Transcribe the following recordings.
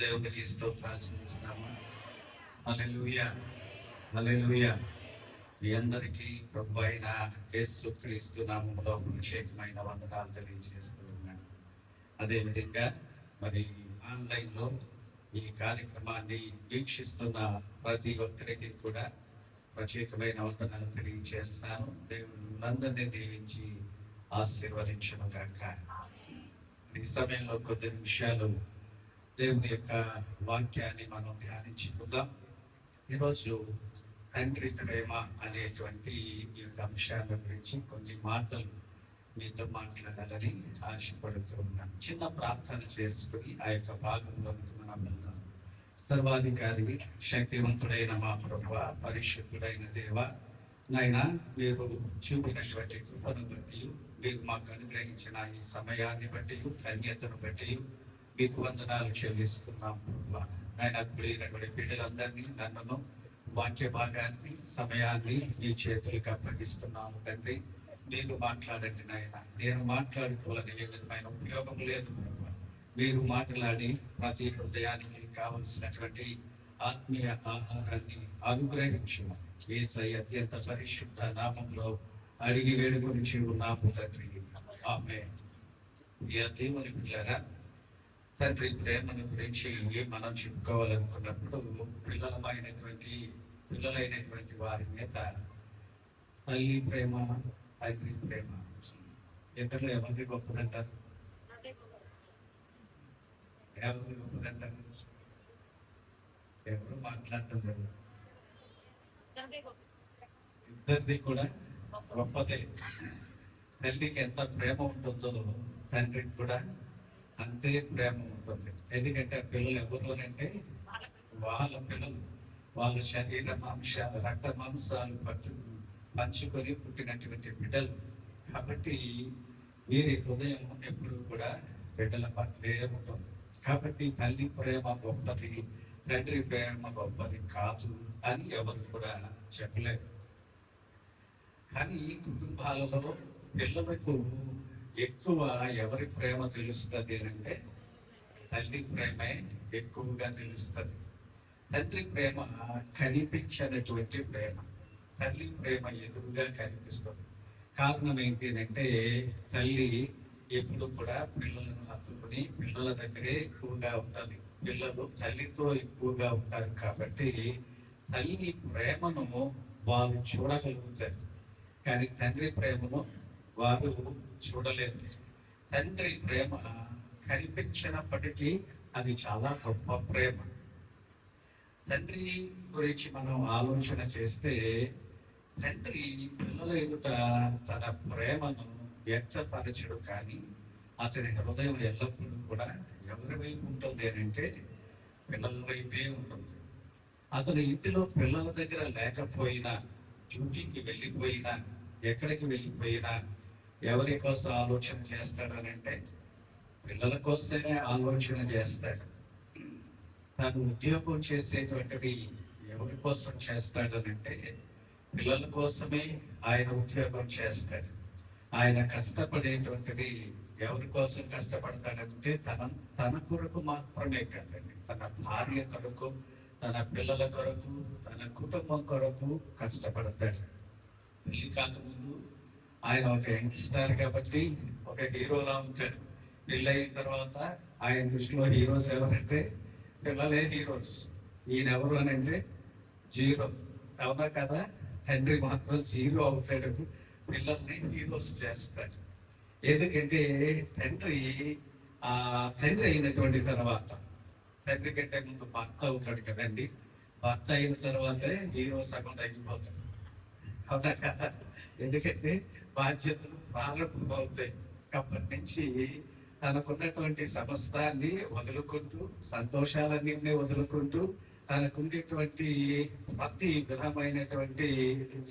దేవునికి స్తోత్రాలు చెల్లిస్తున్నాము. హల్లెలూయా, హల్లెలూయా. మీ అందరికీ ప్రభు అయిన యేసుక్రీస్తు నామములో ప్రత్యేకమైన వందనాలు తెలియజేస్తూ ఉన్నాను. అదేవిధంగా మరి ఆన్లైన్లో ఈ కార్యక్రమాన్ని వీక్షిస్తున్న ప్రతి ఒక్కరికి కూడా ప్రత్యేకమైన వందనాలు తెలియజేస్తున్నాను. దేవుడు అందరినీ దీవించి ఆశీర్వదించను గాక. ఈ సమయంలో కొద్ది నిమిషాలు దేవుని యొక్క వాక్యాన్ని మనం ధ్యానించుకుందాం. ఈరోజు తండ్రి ప్రేమ అనేటువంటి ఈ యొక్క అంశాల గురించి కొన్ని మాటలు మీతో మాట్లాడాలని ఆశపడుతూ ఉన్నాను. చిన్న ప్రార్థన చేసుకుని ఆ యొక్క భాగంలోకి మనం వెళ్దాం. సర్వాధికారి శక్తివంతుడైన మా ప్రభువ, పరిశుద్ధుడైన దేవ, నాయన మీరు చూపినటువంటి కృపను బట్టి, మీరు మాకు అనుగ్రహించిన ఈ సమయాన్ని బట్టి, ధన్యతను బట్టి మీకు వందనాలు చెల్లిస్తున్నాం ప్రభువా. నాయన కూడినటువంటి బిడ్డలందరినీ, నన్ను, వాక్య భాగాన్ని, సమయాన్ని మీ చేతులకు అప్పగిస్తున్నాము తండ్రి. మీరు మాట్లాడండి నాయన. నేను మాట్లాడుకోవాలని ఏ విధమైన ఉపయోగం లేదు ప్రభువా. మీరు మాట్లాడి ప్రతి హృదయానికి కావలసినటువంటి ఆత్మీయ ఆహారాన్ని అనుగ్రహించు. యేసయ్య అత్యంత పరిశుద్ధ నామంలో అడిగి వేడుకొని ఉన్నాము తండ్రి, ఆమేన్. దేవుని పిల్లరా, తండ్రి ప్రేమను గురించి మనం చెప్పుకోవాలనుకున్నప్పుడు పిల్లలైనటువంటి వారి మీద తల్లి ప్రేమ, తండ్రి ప్రేమ, ఇద్దరు ఎవరికి గొప్పదంటారు? ఎవరికి గొప్పదంటారు? ఎవరు మాట్లాడుతున్నారు? ఇద్దరిది కూడా గొప్పదే. తల్లికి ఎంత ప్రేమ ఉంటుందో తండ్రికి కూడా అంతే ప్రేమ ఉంటుంది. ఎందుకంటే పిల్లలు ఎవరు అంటే వాళ్ళ పిల్లలు, వాళ్ళ శరీర మాంసాలు, రక్త మాంసాలు పంచుకొని పుట్టినటువంటి బిడ్డలు. కాబట్టి వీరి హృదయం ఎప్పుడు కూడా బిడ్డల పట్లే ఉంటుంది. కాబట్టి తల్లి ప్రేమ గొప్పది, తండ్రి ప్రేమ గొప్పది కాదు అని ఎవరు కూడా చెప్పలేరు. కానీ కుటుంబాలలో పిల్లలకు ఎక్కువ ఎవరి ప్రేమ తెలుస్తుంది అంటే తల్లి ప్రేమే ఎక్కువగా తెలుస్తుంది. తండ్రి ప్రేమ కనిపించినటువంటి ప్రేమ, తల్లి ప్రేమ ఎదురుగా కనిపిస్తుంది. కారణం ఏంటి అంటే తల్లి ఎప్పుడు కూడా పిల్లలను హత్తుకుని పిల్లల దగ్గరే ఎక్కువగా ఉంటుంది. పిల్లలు తల్లితో ఎక్కువగా ఉంటారు. కాబట్టి తల్లి ప్రేమను వారు చూడగలుగుతారు, కానీ తండ్రి ప్రేమను వారు చూడలేదు. తండ్రి ప్రేమ కనిపించినప్పటికీ అది చాలా గొప్ప ప్రేమ. తండ్రి గురించి మనం ఆలోచన చేస్తే, తండ్రి పిల్లల ఎదుట తన ప్రేమను వ్యక్తపరచడు, కానీ అతని హృదయం ఎల్లప్పుడూ కూడా ఎవరి వైపు ఉంటుంది అంటే పిల్లల వైపే ఉంటుంది. అతని ఇంటిలో పిల్లల దగ్గర లేకపోయినా, డ్యూటీకి వెళ్ళిపోయినా, ఎక్కడికి వెళ్ళిపోయినా ఎవరి కోసం ఆలోచన చేస్తాడనంటే పిల్లల కోసమే ఆలోచన చేస్తాడు. తను ఉద్యోగం చేసేటువంటిది ఎవరి కోసం చేస్తాడనంటే పిల్లల కోసమే ఆయన ఉద్యోగం చేస్తాడు. ఆయన కష్టపడేటువంటిది ఎవరి కోసం కష్టపడతాడంటే తన కొరకు మాత్రమే కాదండి, తన భార్య కొరకు, తన పిల్లల కొరకు, తన కుటుంబం కొరకు కష్టపడతాడు. పెళ్లి కాకముందు ఆయన ఒక యంగ్స్టార్ కాబట్టి ఒక హీరోలా ఉంటాడు. పెళ్ళి అయిన తర్వాత ఆయన దృష్టిలో హీరోస్ ఎవరంటే పిల్లలే హీరోస్. ఈయన ఎవరు అని అంటే జీరో. అవునా కదా? తండ్రి మాత్రం జీరో అవుతాడు, పిల్లల్ని హీరోస్ చేస్తాడు. ఎందుకంటే తండ్రి అయినటువంటి తర్వాత, తండ్రి కంటే ముందు భర్త అవుతాడు కదండి. భర్త అయిన తర్వాతే హీరో సగం తగ్గిపోతాడు. అవునా కదా? ఎందుకంటే బాధ్యతలు ప్రారంభమవుతాయి. అప్పటి నుంచి తనకున్నటువంటి సమస్తాన్ని వదులుకుంటూ, సంతోషాలన్నింటినీ వదులుకుంటూ, తనకుండేటువంటి ప్రతి విధమైనటువంటి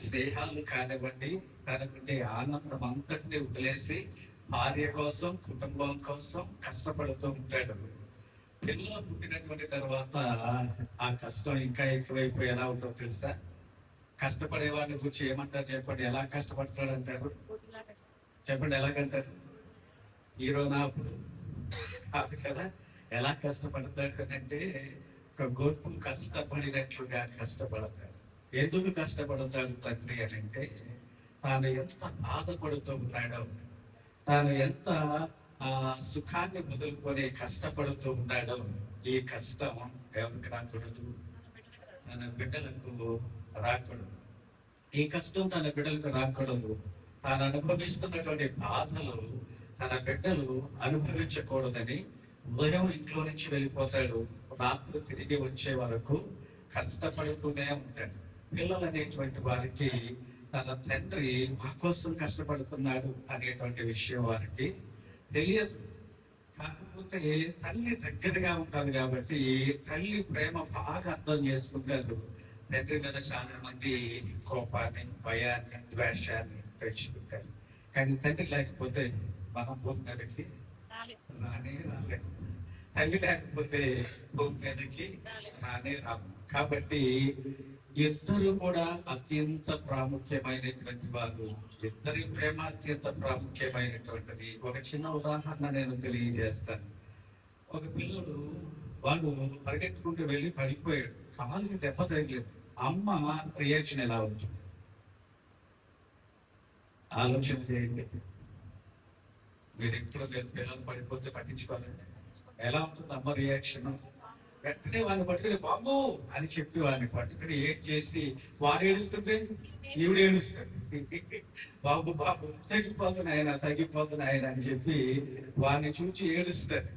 స్నేహాలు కానివ్వండి, తనకుండే ఆనందం అంతటినీ వదిలేసి భార్య కోసం, కుటుంబం కోసం కష్టపడుతూ ఉంటాడు. పిల్లలు పుట్టినటువంటి తర్వాత ఆ కష్టం ఇంకా ఎక్కువైపోయి ఎలా ఉంటుందో తెలుసా? కష్టపడే వాడిని గురించి ఏమంటారు చెప్పండి? ఎలా కష్టపడతాడు అంటారు చెప్పండి? ఎలాగంటారు? హీరోనా అప్పుడు కాదు కదా. ఎలా కష్టపడతాడంటే ఒక గొడ్డు కష్టపడినట్లుగా కష్టపడతాడు. ఎందుకు కష్టపడతాడు తండ్రి అని అంటే, తాను ఎంత బాధపడుతూ ఉన్నాడో, తాను ఎంత సుఖాన్ని వదులుకొని కష్టపడుతూ ఉన్నాడో, ఈ కష్టం ఎవరికి రాకూడదు? తన బిడ్డలకు రాకూడదు. ఈ కష్టం తన బిడ్డలకు రాకూడదు. తాను అనుభవిస్తున్నటువంటి బాధలు తన బిడ్డలు అనుభవించకూడదని ఉదయం ఇంట్లో నుంచి వెళ్ళిపోతాడు, రాత్రి తిరిగి వచ్చే వరకు కష్టపడుతూనే ఉంటాడు. పిల్లలు అనేటువంటి వారికి తన తండ్రి మా కోసం కష్టపడుతున్నాడు అనేటువంటి విషయం వారికి తెలియదు. కాకపోతే తల్లి దగ్గరగా ఉంటారు కాబట్టి తల్లి ప్రేమ బాగా అర్థం చేసుకుంటారు. తండ్రి మీద చాలా మంది కోపాన్ని, భయాన్ని, ద్వేషాన్ని పెంచుకుంటారు. కానీ తండ్రి లేకపోతే మనం భూమి మీదకి రానే రాలేదు. తల్లి లేకపోతే భూమి మీదకి రానే రాము. కాబట్టి ఇద్దరు కూడా అత్యంత ప్రాముఖ్యమైనటువంటి వారు. ఇద్దరి ప్రేమ అత్యంత ప్రాముఖ్యమైనటువంటిది. ఒక చిన్న ఉదాహరణ నేను తెలియజేస్తాను. ఒక పిల్లడు వాడు పరిగెత్తుకుంటూ వెళ్ళి పడిపోయాడు, కాలుకి దెబ్బ తగిలేదు. అమ్మ రియాక్షన్ ఎలా ఉంటుంది ఆలోచన చేయండి. మీరు ఎప్పుడు పిల్లలు పడిపోతే పట్టించుకోవాలండి, ఎలా ఉంటుంది అమ్మ రియాక్షన్? వెంటనే వాడిని పట్టుకుని బాబు అని చెప్పి వాడిని పట్టుకుని ఏడ్ చేసి వాడు ఏడుస్తుంటే ఈవిడ ఏడుస్తుంది. బాబు బాబు తగ్గిపోతున్న ఆయన అని చెప్పి వాడిని చూసి ఏడుస్తారు.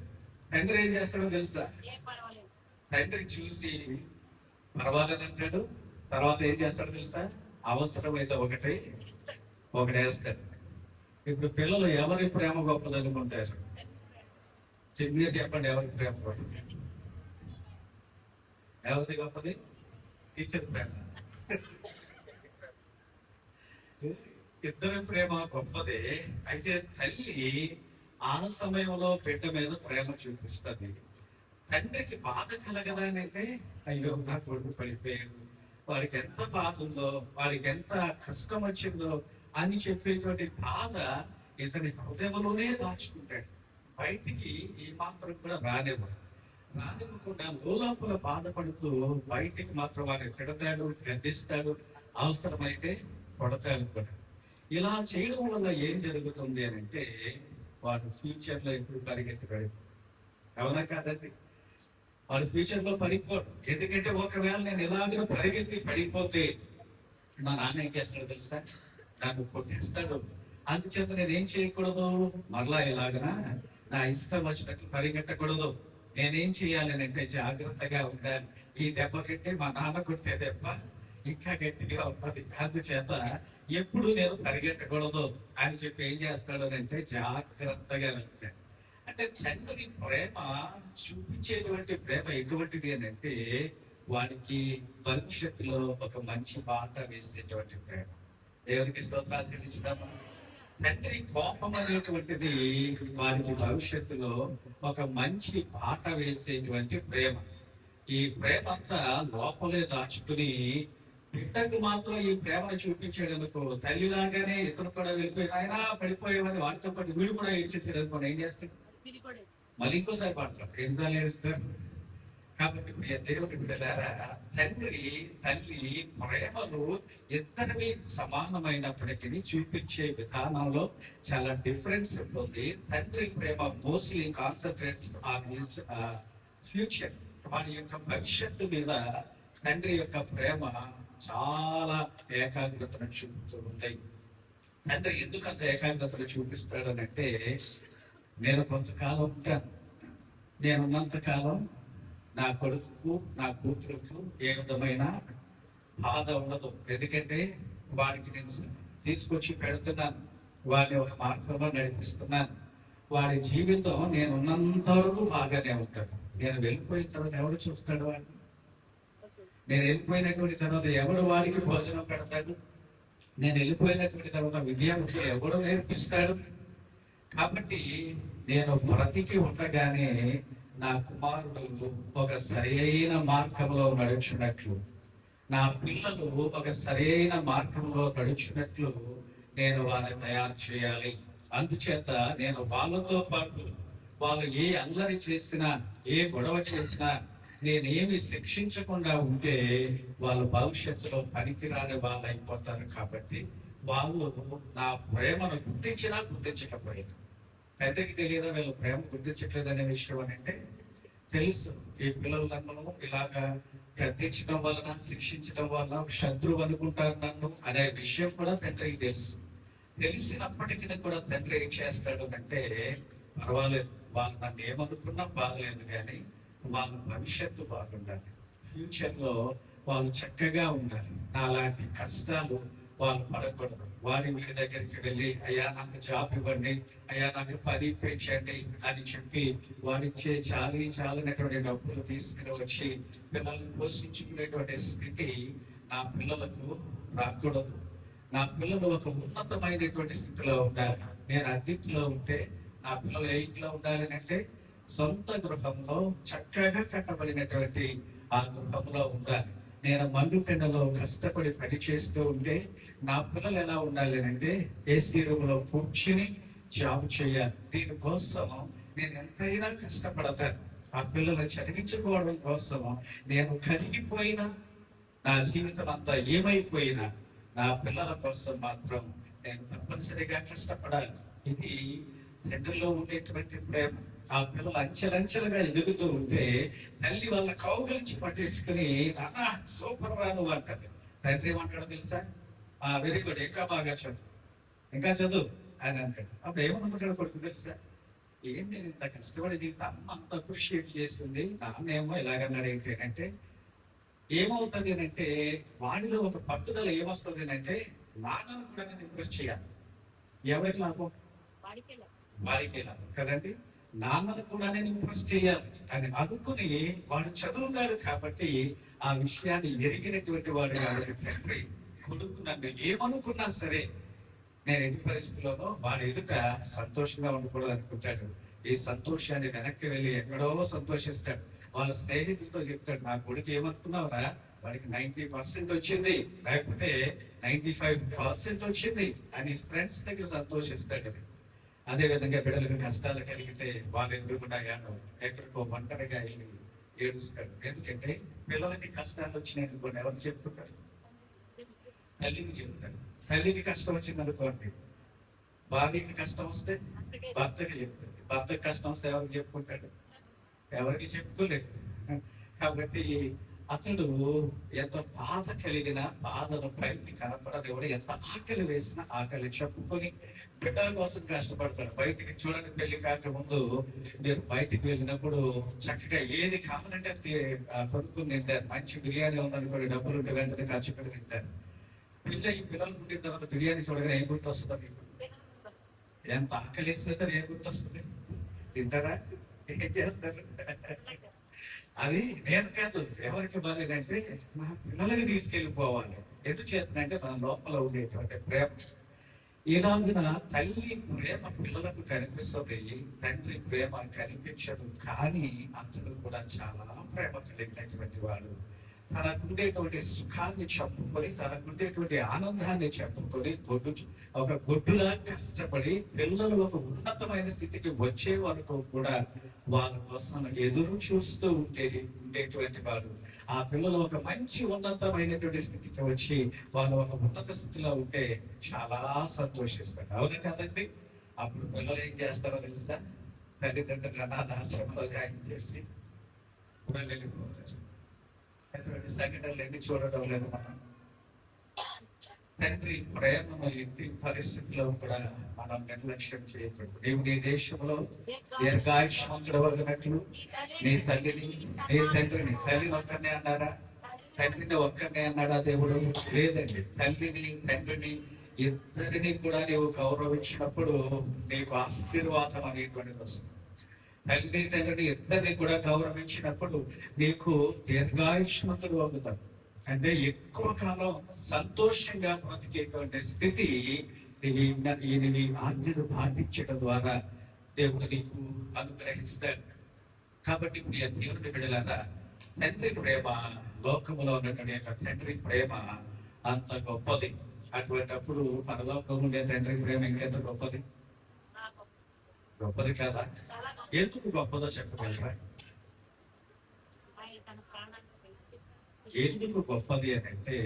తండ్రి ఏం చేస్తాడో తెలుసా? తండ్రి చూసి పర్వాలేదంటాడు. తర్వాత ఏం చేస్తాడో తెలుసా? అవసరమైతే ఒకటేస్తాడు. ఇప్పుడు పిల్లలు ఎవరి ప్రేమ గొప్పదనుకుంటారు? మీరు చెప్పండి, ఎవరి ప్రేమ గొప్పది? ఎవరిది గొప్పది? టీచర్ ప్రేమ. ఇద్దరి ప్రేమ గొప్పదే. అయితే తల్లి ఆ సమయంలో బిడ్డ మీద ప్రేమ చూపిస్తుంది. తండ్రికి బాధ కలగదానంటే, అయ్యో నా కొడుకు పడిపోయాడు, వాడికి ఎంత బాధ ఉందో, వాడికి ఎంత కష్టం వచ్చిందో అని చెప్పేటువంటి బాధ ఇతని హృదయంలోనే దాచుకుంటాడు. బయటికి ఈ మాత్రం కూడా రానివ్వకుండా లోపల బాధపడుతూ బయటికి మాత్రం వాడిని తిడతాడు, గద్దిస్తాడు, అవసరమైతే కొడతాడు కూడా. ఇలా చేయడం వల్ల ఏం జరుగుతుంది అని అంటే, వాడు ఫ్యూచర్ లో ఎప్పుడు పరిగెత్తుతాడు. అవునా కాదండి? వాడు ఫ్యూచర్ లో పడిపోడు. ఎందుకంటే ఒకవేళ నేను ఎలాగో పరిగెత్తి పడిపోతే మా నాన్న ఏం చేస్తాడో తెలుసా? నన్ను కొట్టేస్తాడు. అందుచేత నేనేం చేయకూడదు, మరలా ఎలాగనా నా ఇష్టం వచ్చినట్లు పరిగెట్టకూడదు. నేనేం చేయాలి అంటే జాగ్రత్తగా ఉండాలి. ఈ దెబ్బ కంటే మా నాన్న కొట్టే దెబ్బ ఇంకా గట్టిగా ఉన్నది. అందుచేత ఎప్పుడు నేను పరిగెట్టకూడదు అని చెప్పి ఏం చేస్తాడు అంటే జాగ్రత్తగా వెళ్తాడు. అంటే తండ్రి ప్రేమ చూపించేటువంటి ప్రేమ ఎటువంటిది అని అంటే, వాడికి భవిష్యత్తులో ఒక మంచి బాట వేసేటువంటి ప్రేమ. దేవునికి స్తోత్రాలు చెల్లిస్తామా? తండ్రి కోపం అనేటువంటిది వారికి భవిష్యత్తులో ఒక మంచి బాట వేసేటువంటి ప్రేమ. ఈ ప్రేమ అంతా లోపలే దాచుకుని బిడ్డకు మాత్రం ఈ ప్రేమను చూపించాడు అనుకో, తల్లిలాగానే ఇతను కూడా వెళ్ళిపోయి ఆయన పడిపోయేవని వాటితో పాటు వీడు కూడా ఇచ్చేసాడు అనుకోండి, ఏం చేస్తాడు? మళ్ళీ ఇంకోసారి పడతాడు, ఎన్నిసార్లు ఏడుస్తాడు. కాబట్టి దేవుడి బిడ్డలారా, తండ్రి తల్లి ప్రేమలు ఇద్దరివి సమానమైనప్పటికీ చూపించే విధానంలో చాలా డిఫరెన్స్ ఉంటుంది. తండ్రి ప్రేమ mostly concentrates on his future, వాడి యొక్క భవిష్యత్తు మీద తండ్రి యొక్క ప్రేమ చాలా ఏకాగ్రతను చూపుతూ ఉంటాయి. తండ్రి ఎందుకంత ఏకాగ్రతను చూపిస్తాడు అంటే, నేను కొంతకాలం ఉంటాను, నేనున్నంత కాలం నా కొడుకు నా కూతురుకు ఏ విధమైన బాధ ఉండదు. ఎందుకంటే వాడికి నేను తీసుకొచ్చి పెడుతున్నాను, వాడిని ఒక మార్గంలో నడిపిస్తున్నాను. వాడి జీవితం నేను ఉన్నంత వరకు బాగానే ఉంటాడు. నేను వెళ్ళిపోయిన తర్వాత ఎవడు చూస్తాడు వాడిని? నేను వెళ్ళిపోయినటువంటి తర్వాత ఎవడు వాడికి భోజనం పెడతాడు? నేను వెళ్ళిపోయినటువంటి తర్వాత విద్యార్థులు ఎవడు నేర్పిస్తాడు? కాబట్టి నేను బ్రతికి ఉండగానే నా కుమారుడు ఒక సరైన మార్గంలో నడుచున్నట్లు, నా పిల్లలు ఒక సరైన మార్గంలో నడుచున్నట్లు నేను వారిని తయారు చేయాలి. అందుచేత నేను వాళ్ళతో పాటు వాళ్ళు ఏ అల్లరి చేసినా, ఏ గొడవ చేసినా నేనేమి శిక్షించకుండా ఉంటే వాళ్ళు భవిష్యత్తులో పనికిరాని వాళ్ళు అయిపోతారు. కాబట్టి వాళ్ళు నా ప్రేమను గుర్తించినా గుర్తించకపోయారు. తండ్రికి తెలియదా వీళ్ళు ప్రేమ గుర్తించట్లేదు అనే విషయం అని అంటే తెలుసు. ఈ పిల్లలు నన్ను ఇలాగా గద్దించడం వలన, శిక్షించడం వలన శత్రువు అనుకుంటారు నన్ను అనే విషయం కూడా తండ్రికి తెలుసు. తెలిసినప్పటికీ కూడా తండ్రి ఏం చేస్తాడు అంటే, పర్వాలేదు వాళ్ళు నన్ను ఏమనుకున్నా బాగలేదు, కానీ వాళ్ళ భవిష్యత్తు బాగుండాలి, ఫ్యూచర్ లో వాళ్ళు చక్కగా ఉండాలి, నాలాంటి కష్టాలు వాళ్ళు పడకూడదు. వారి వీడి దగ్గరికి వెళ్ళి అయ్యా నాకు జాబ్ ఇవ్వండి, అయ్యా నాకు పని పెంచండి అని చెప్పి వారిచ్చే చాలినటువంటి డబ్బులు తీసుకుని వచ్చి పిల్లల్ని పోషించుకునేటువంటి స్థితి నా పిల్లలకు రాకూడదు. నా పిల్లలు ఒక ఉన్నతమైనటువంటి స్థితిలో ఉండాలి. నేను అద్దెలో ఉంటే నా పిల్లలు ఏ ఇంట్లో ఉండాలి అంటే సొంత గృహంలో చక్కగా కట్టబడినటువంటి ఆ గృహంలో ఉండాలి. నేను మండుటెండలో కష్టపడి పని చేస్తూ ఉంటే నా పిల్లలు ఎలా ఉండాలి అంటే ఏసీ రూమ్ లో కూర్చుని జాబ్ చేయాలి. దీనికోసం నేను ఎంతైనా కష్టపడతాను. ఆ పిల్లలు చదివించుకోవడం కోసం నేను కరిగిపోయినా, నా జీవితం అంతా ఏమైపోయినా నా పిల్లల కోసం మాత్రం నేను తప్పనిసరిగా కష్టపడాలి. ఇది తండ్రిలో ఉండేటువంటి ప్రేమ. ఆ పిల్లలు అంచెలంచెలుగా ఎదుగుతూ ఉంటే తల్లి వాళ్ళ కౌగలించి పట్టేసుకుని నాన్న సూపర్ రా నువ్వు అంటది. తండ్రి ఏమంటాడో తెలుసా? వెరీ గుడ్, ఇంకా బాగా చదువు, ఇంకా చదువు అని అంటాడు. అప్పుడు ఏమనుకుంటాడు కొడుకు తెలుసా? ఏం నేను ఇంత కష్టపడి దీంతో అమ్మ అంత అప్రిషియేట్ చేస్తుంది, నాన్న ఏమో ఇలాగన్నాడు ఏంటి అంటే ఏమవుతుంది అంటే వాడిలో ఒక పట్టుదల ఏమొస్తుంది అంటే నాన్నను కూడా నేను ఇంప్రెస్ చేయాలి. ఎవరికి లాభం? వాడికే లాభం కదండి. నాన్నను కూడా నేను ఇంప్రెస్ చేయాలి అని అనుకుని వాడు చదువుతాడు. కాబట్టి ఆ విషయాన్ని ఎరిగినటువంటి వాడు కాబట్టి తండ్రి కొడుకు నన్ను ఏమనుకున్నా సరే నేను ఎట్టి పరిస్థితుల్లోనూ వాడి ఎదుట సంతోషంగా ఉండకూడదు అనుకుంటాడు. ఈ సంతోషాన్ని వెనక్కి వెళ్ళి ఎక్కడో సంతోషిస్తాడు. వాళ్ళ స్నేహితులతో చెప్తాడు, నా కొడుకు ఏమనుకున్నావురా, వాడికి 90% వచ్చింది, లేకపోతే 95% వచ్చింది అని ఫ్రెండ్స్ దగ్గర సంతోషిస్తాడు. అదే విధంగా బిడ్డలకు కష్టాలు కలిగితే వాళ్ళు ఎదురుకుండా ఎక్కడికో ఒంటరిగా వెళ్ళి ఏడుస్తాడు. ఎందుకంటే పిల్లలకి కష్టాలు వచ్చినాయి కొన్ని ఎవరు చెప్పుకుంటారు? తల్లికి చెప్తారు. తల్లికి కష్టం వచ్చింది అనుకోండి, భార్యకి కష్టం వస్తే భర్తకి చెప్తాడు. భర్తకి కష్టం వస్తే ఎవరికి చెప్పుకుంటాడు? ఎవరికి చెప్పుకోలేదు. కాబట్టి అతడు ఎంత బాధ కలిగిన బాధను బయటికి కనపడనివ్వడు. ఎంత ఆకలి వేసిన ఆకలి చెప్పుకొని బిడ్డల కోసం కష్టపడతాడు. బయటికి చూడండి, పెళ్లి కాకముందు మీరు బయటికి వెళ్ళినప్పుడు చక్కగా ఏది కావాలంటే కొనుక్కుని తింటారు. మంచి బిర్యానీ ఉందనుకోండి, డబ్బులు ఉంటే వెంటనే ఖర్చు పెట్టి తింటారు. ఈ పిల్లలు పుట్టిన తర్వాత బిర్యానీ చూడగానే ఏం గుర్తొస్తుందో మీకు? ఎంత ఆకలి వేసినా సరే ఏం గుర్తొస్తుంది? తింటారా? ఏం చేస్తారు? అది నేను కాదు, ఎవరికి బాలేదంటే నా పిల్లలకి తీసుకెళ్ళిపోవాలి. ఎందుకు చేతనంటే మన లోపల ఉండేటువంటి ప్రేమ. ఇలాగున తల్లి ప్రేమ పిల్లలకు కనిపిస్తుంది, తండ్రి ప్రేమ కనిపించదు. కానీ అతడు కూడా చాలా ప్రేమ కలిగినటువంటి వాడు. తనకుండేటువంటి సుఖాన్ని చెప్పుకొని, తనకుండేటువంటి ఆనందాన్ని చెప్పుకొని ఒక గొడ్డులా కష్టపడి పిల్లలు ఒక ఉన్నతమైన స్థితికి వచ్చే వరకు కూడా వాళ్ళ కోసం ఎదురు చూస్తూ ఉండేటువంటి వాడు. ఆ పిల్లలు ఒక మంచి ఉన్నతమైనటువంటి స్థితికి వచ్చి వాళ్ళు ఒక ఉన్నత స్థితిలో ఉంటే చాలా సంతోషిస్తారు. అవును కదండి? అప్పుడు పిల్లలు ఏం చేస్తారో తెలుసా? తల్లిదండ్రులు అనాథాశ్రమంలో జాయిన్ చేసి వెళ్ళిపోతారు. అటువంటి సంఘటనలు ఎన్ని చూడడం లేదు మనం. తండ్రి ప్రేమను ఎట్టి పరిస్థితిలో కూడా మనం నిర్లక్ష్యం చేయకూడదు. నీవు నీ దేశంలో దీర్ఘాయుష్మంతుడు వదినట్లు నీ తల్లిని, నీ తండ్రిని, తల్లిని ఒక్కరినే అన్నారా? తండ్రిని ఒక్కరినే అన్నాడా దేవుడు? లేదండి. తల్లిని తండ్రిని ఇద్దరిని కూడా నీవు గౌరవించినప్పుడు నీకు ఆశీర్వాదం అనేటువంటిది వస్తుంది. తల్లి తండ్రిని ఇద్దరిని కూడా గౌరవించినప్పుడు నీకు దీర్ఘాయుష్మంతుడు అవుతాడు. అంటే ఎక్కువ కాలం సంతోషంగా బ్రతికేటువంటి స్థితి ఇవి ఆజ్ఞను పాటించడం ద్వారా దేవుడు నీకు అనుగ్రహిస్తాడు. కాబట్టి ప్రియ దేవుని బిడ్డలారా, తండ్రి ప్రేమ, లోకములో ఉన్నటువంటి యొక్క తండ్రి ప్రేమ అంత గొప్పది. అటువంటిప్పుడు పరలోకంలో ఉండే తండ్రి ప్రేమ ఇంకెంత గొప్పది. గొప్పది కదా? ఎందుకు గొప్పదో చెప్పగలరా? ఎందుకు గొప్పది అని అంటే,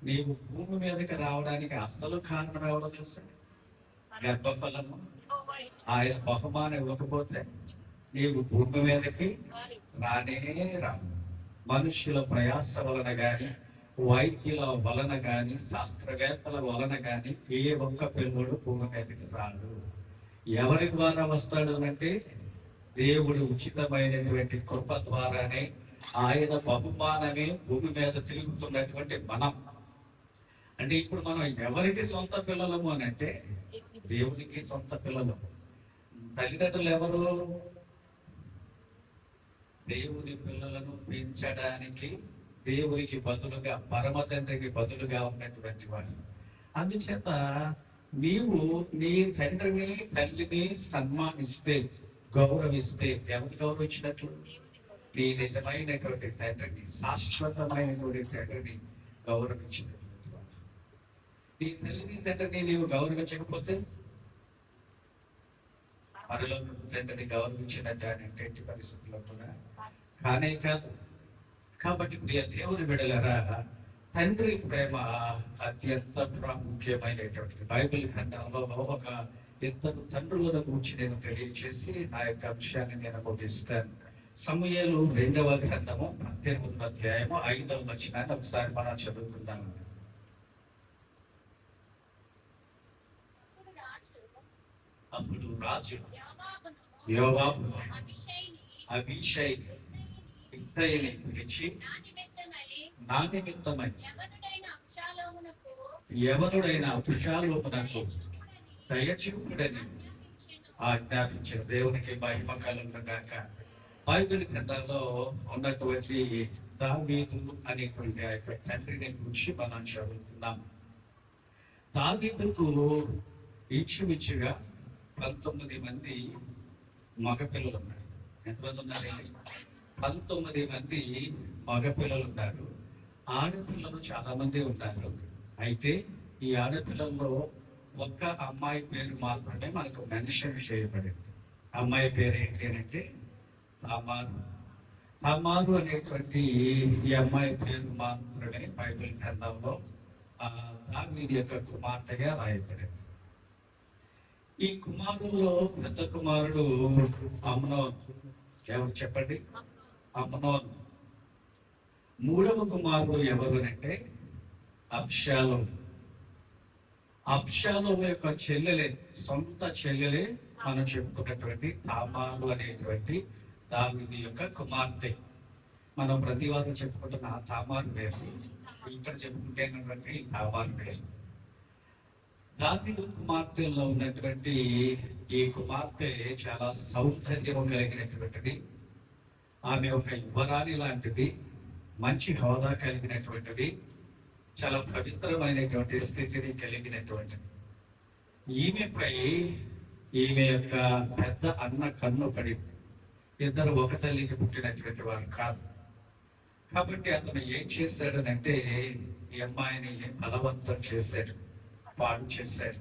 నీవు భూమి మీదకి రావడానికి అసలు కారణం ఎవరో తెలుసా? గర్భఫలము. ఆయన బహుమానం ఇవ్వకపోతే నీవు భూమి మీదకి రానే రావు. మనుష్యుల ప్రయాస వలన గాని, వైద్యుల వలన గాని, శాస్త్రవేత్తల వలన గాని ఏ ఒక్క పిల్లడు భూమి మీదకి రాడు. ఎవరి ద్వారా వస్తాడు అంటే, దేవుడు ఉచితమైనటువంటి కృప ద్వారానే, ఆయన బహుమానమే భూమి మీద తిరుగుతున్నటువంటి మనం. అంటే ఇప్పుడు మనం ఎవరికి సొంత పిల్లలము అని అంటే, దేవునికి సొంత పిల్లలు. తల్లిదండ్రులు ఎవరు? దేవుని పిల్లలను పెంచడానికి దేవునికి బదులుగా, పరమ తండ్రికి బదులుగా ఉన్నటువంటి వాడు. అందుచేత నీవు నీ తండ్రిని తల్లిని సన్మానిస్తే, గౌరవిస్తే, ఎవరు గౌరవించినట్లు? నీ నిజమైనటువంటి తండ్రిని, శాశ్వతమైనటువంటి తండ్రిని గౌరవించినటువంటి వాడు. నీ తల్లిని తండ్రిని నీవు గౌరవించకపోతే పరలోక తండ్రిని గౌరవించినట్టు అంటే ఎట్టి పరిస్థితుల్లో కూడా కానే కాదు. కాబట్టి ప్రియ దేవుని బిడ్డలారా, తండ్రి ప్రేమ అత్యంత ప్రాముఖ్యమైనటువంటిది. బైబిల్ గ్రంథంలో ఒక ఇద్దరు తండ్రులను గురించి నేను తెలియచేసి ఆ యొక్క అంశాన్ని నేను ముగిస్తాను. సమూయేలు 2వ గ్రంథము 18వ అధ్యాయము 5వ వచనాన్ని ఒకసారి మనం చదువుకుందాము. అప్పుడు రాజు యోవాబు అబీషైని ఇత్తయిని పిలిచి, నా నిమిత్తమై యవనుడైన అబ్షాలోమునకు దయచూపుడని ఆజ్ఞాపించిన. దేవునికి మహిమ కలుగును గాక. బైబిల్ గ్రంథంలో ఉన్నటువంటి దావీదు అనేటువంటి ఆ యొక్క తండ్రిని గురించి మనం చదువుతున్నాం. దావీదుకు ఇంచుమించుగా 19 మంది మగపిల్లలు ఉన్నారు. ఎంతమంది ఉన్నారండి? 19 మంది మగపిల్లలు ఉన్నారు. ఆడపిల్లలు చాలా మంది ఉన్నారు. అయితే ఈ ఆడపిల్లల్లో ఒక్క అమ్మాయి పేరు మాత్రమే మనకు మెన్షన్ చేయబడింది. అమ్మాయి పేరు ఏంటి అంటే తామారు. తామారు అనేటువంటి ఈ అమ్మాయి పేరు మాత్రమే బైబిల్ గ్రంథంలో దావీదు యొక్క కుమార్తెగా రాయబడింది. ఈ కుమారుల్లో పెద్ద కుమారుడు అమ్నోన్. ఎవరు చెప్పండి? అమ్నోన్. 3వ కుమారుడు ఎవరు అంటే అబ్షాలోము. అబ్షాలోము యొక్క చెల్లెలే, సొంత చెల్లెలే మనం చెప్పుకున్నటువంటి తామారు అనేటువంటి దావీదు యొక్క కుమార్తె. మనం ప్రతి వారం చెప్పుకుంటున్న ఆ తామారు వేరు, ఇక్కడ చెప్పుకుంటున్నటువంటి తామారు వేరు. దావీదు కుమార్తెల్లో ఉన్నటువంటి ఈ కుమార్తె చాలా సౌందర్యం కలిగినటువంటిది. ఆమె ఒక యువరాణి లాంటిది, మంచి హోదా కలిగినటువంటిది, చాలా పవిత్రమైనటువంటి స్థితిని కలిగినటువంటిది. ఈమెపై ఈమె యొక్క పెద్ద అన్న కన్ను పడింది. ఇద్దరు ఒక తల్లికి పుట్టినటువంటి వారు కాదు. కాబట్టి అతను ఏం చేశాడనంటే, ఈ అమ్మాయిని బలవంతం చేశాడు, పాడు చేశాడు.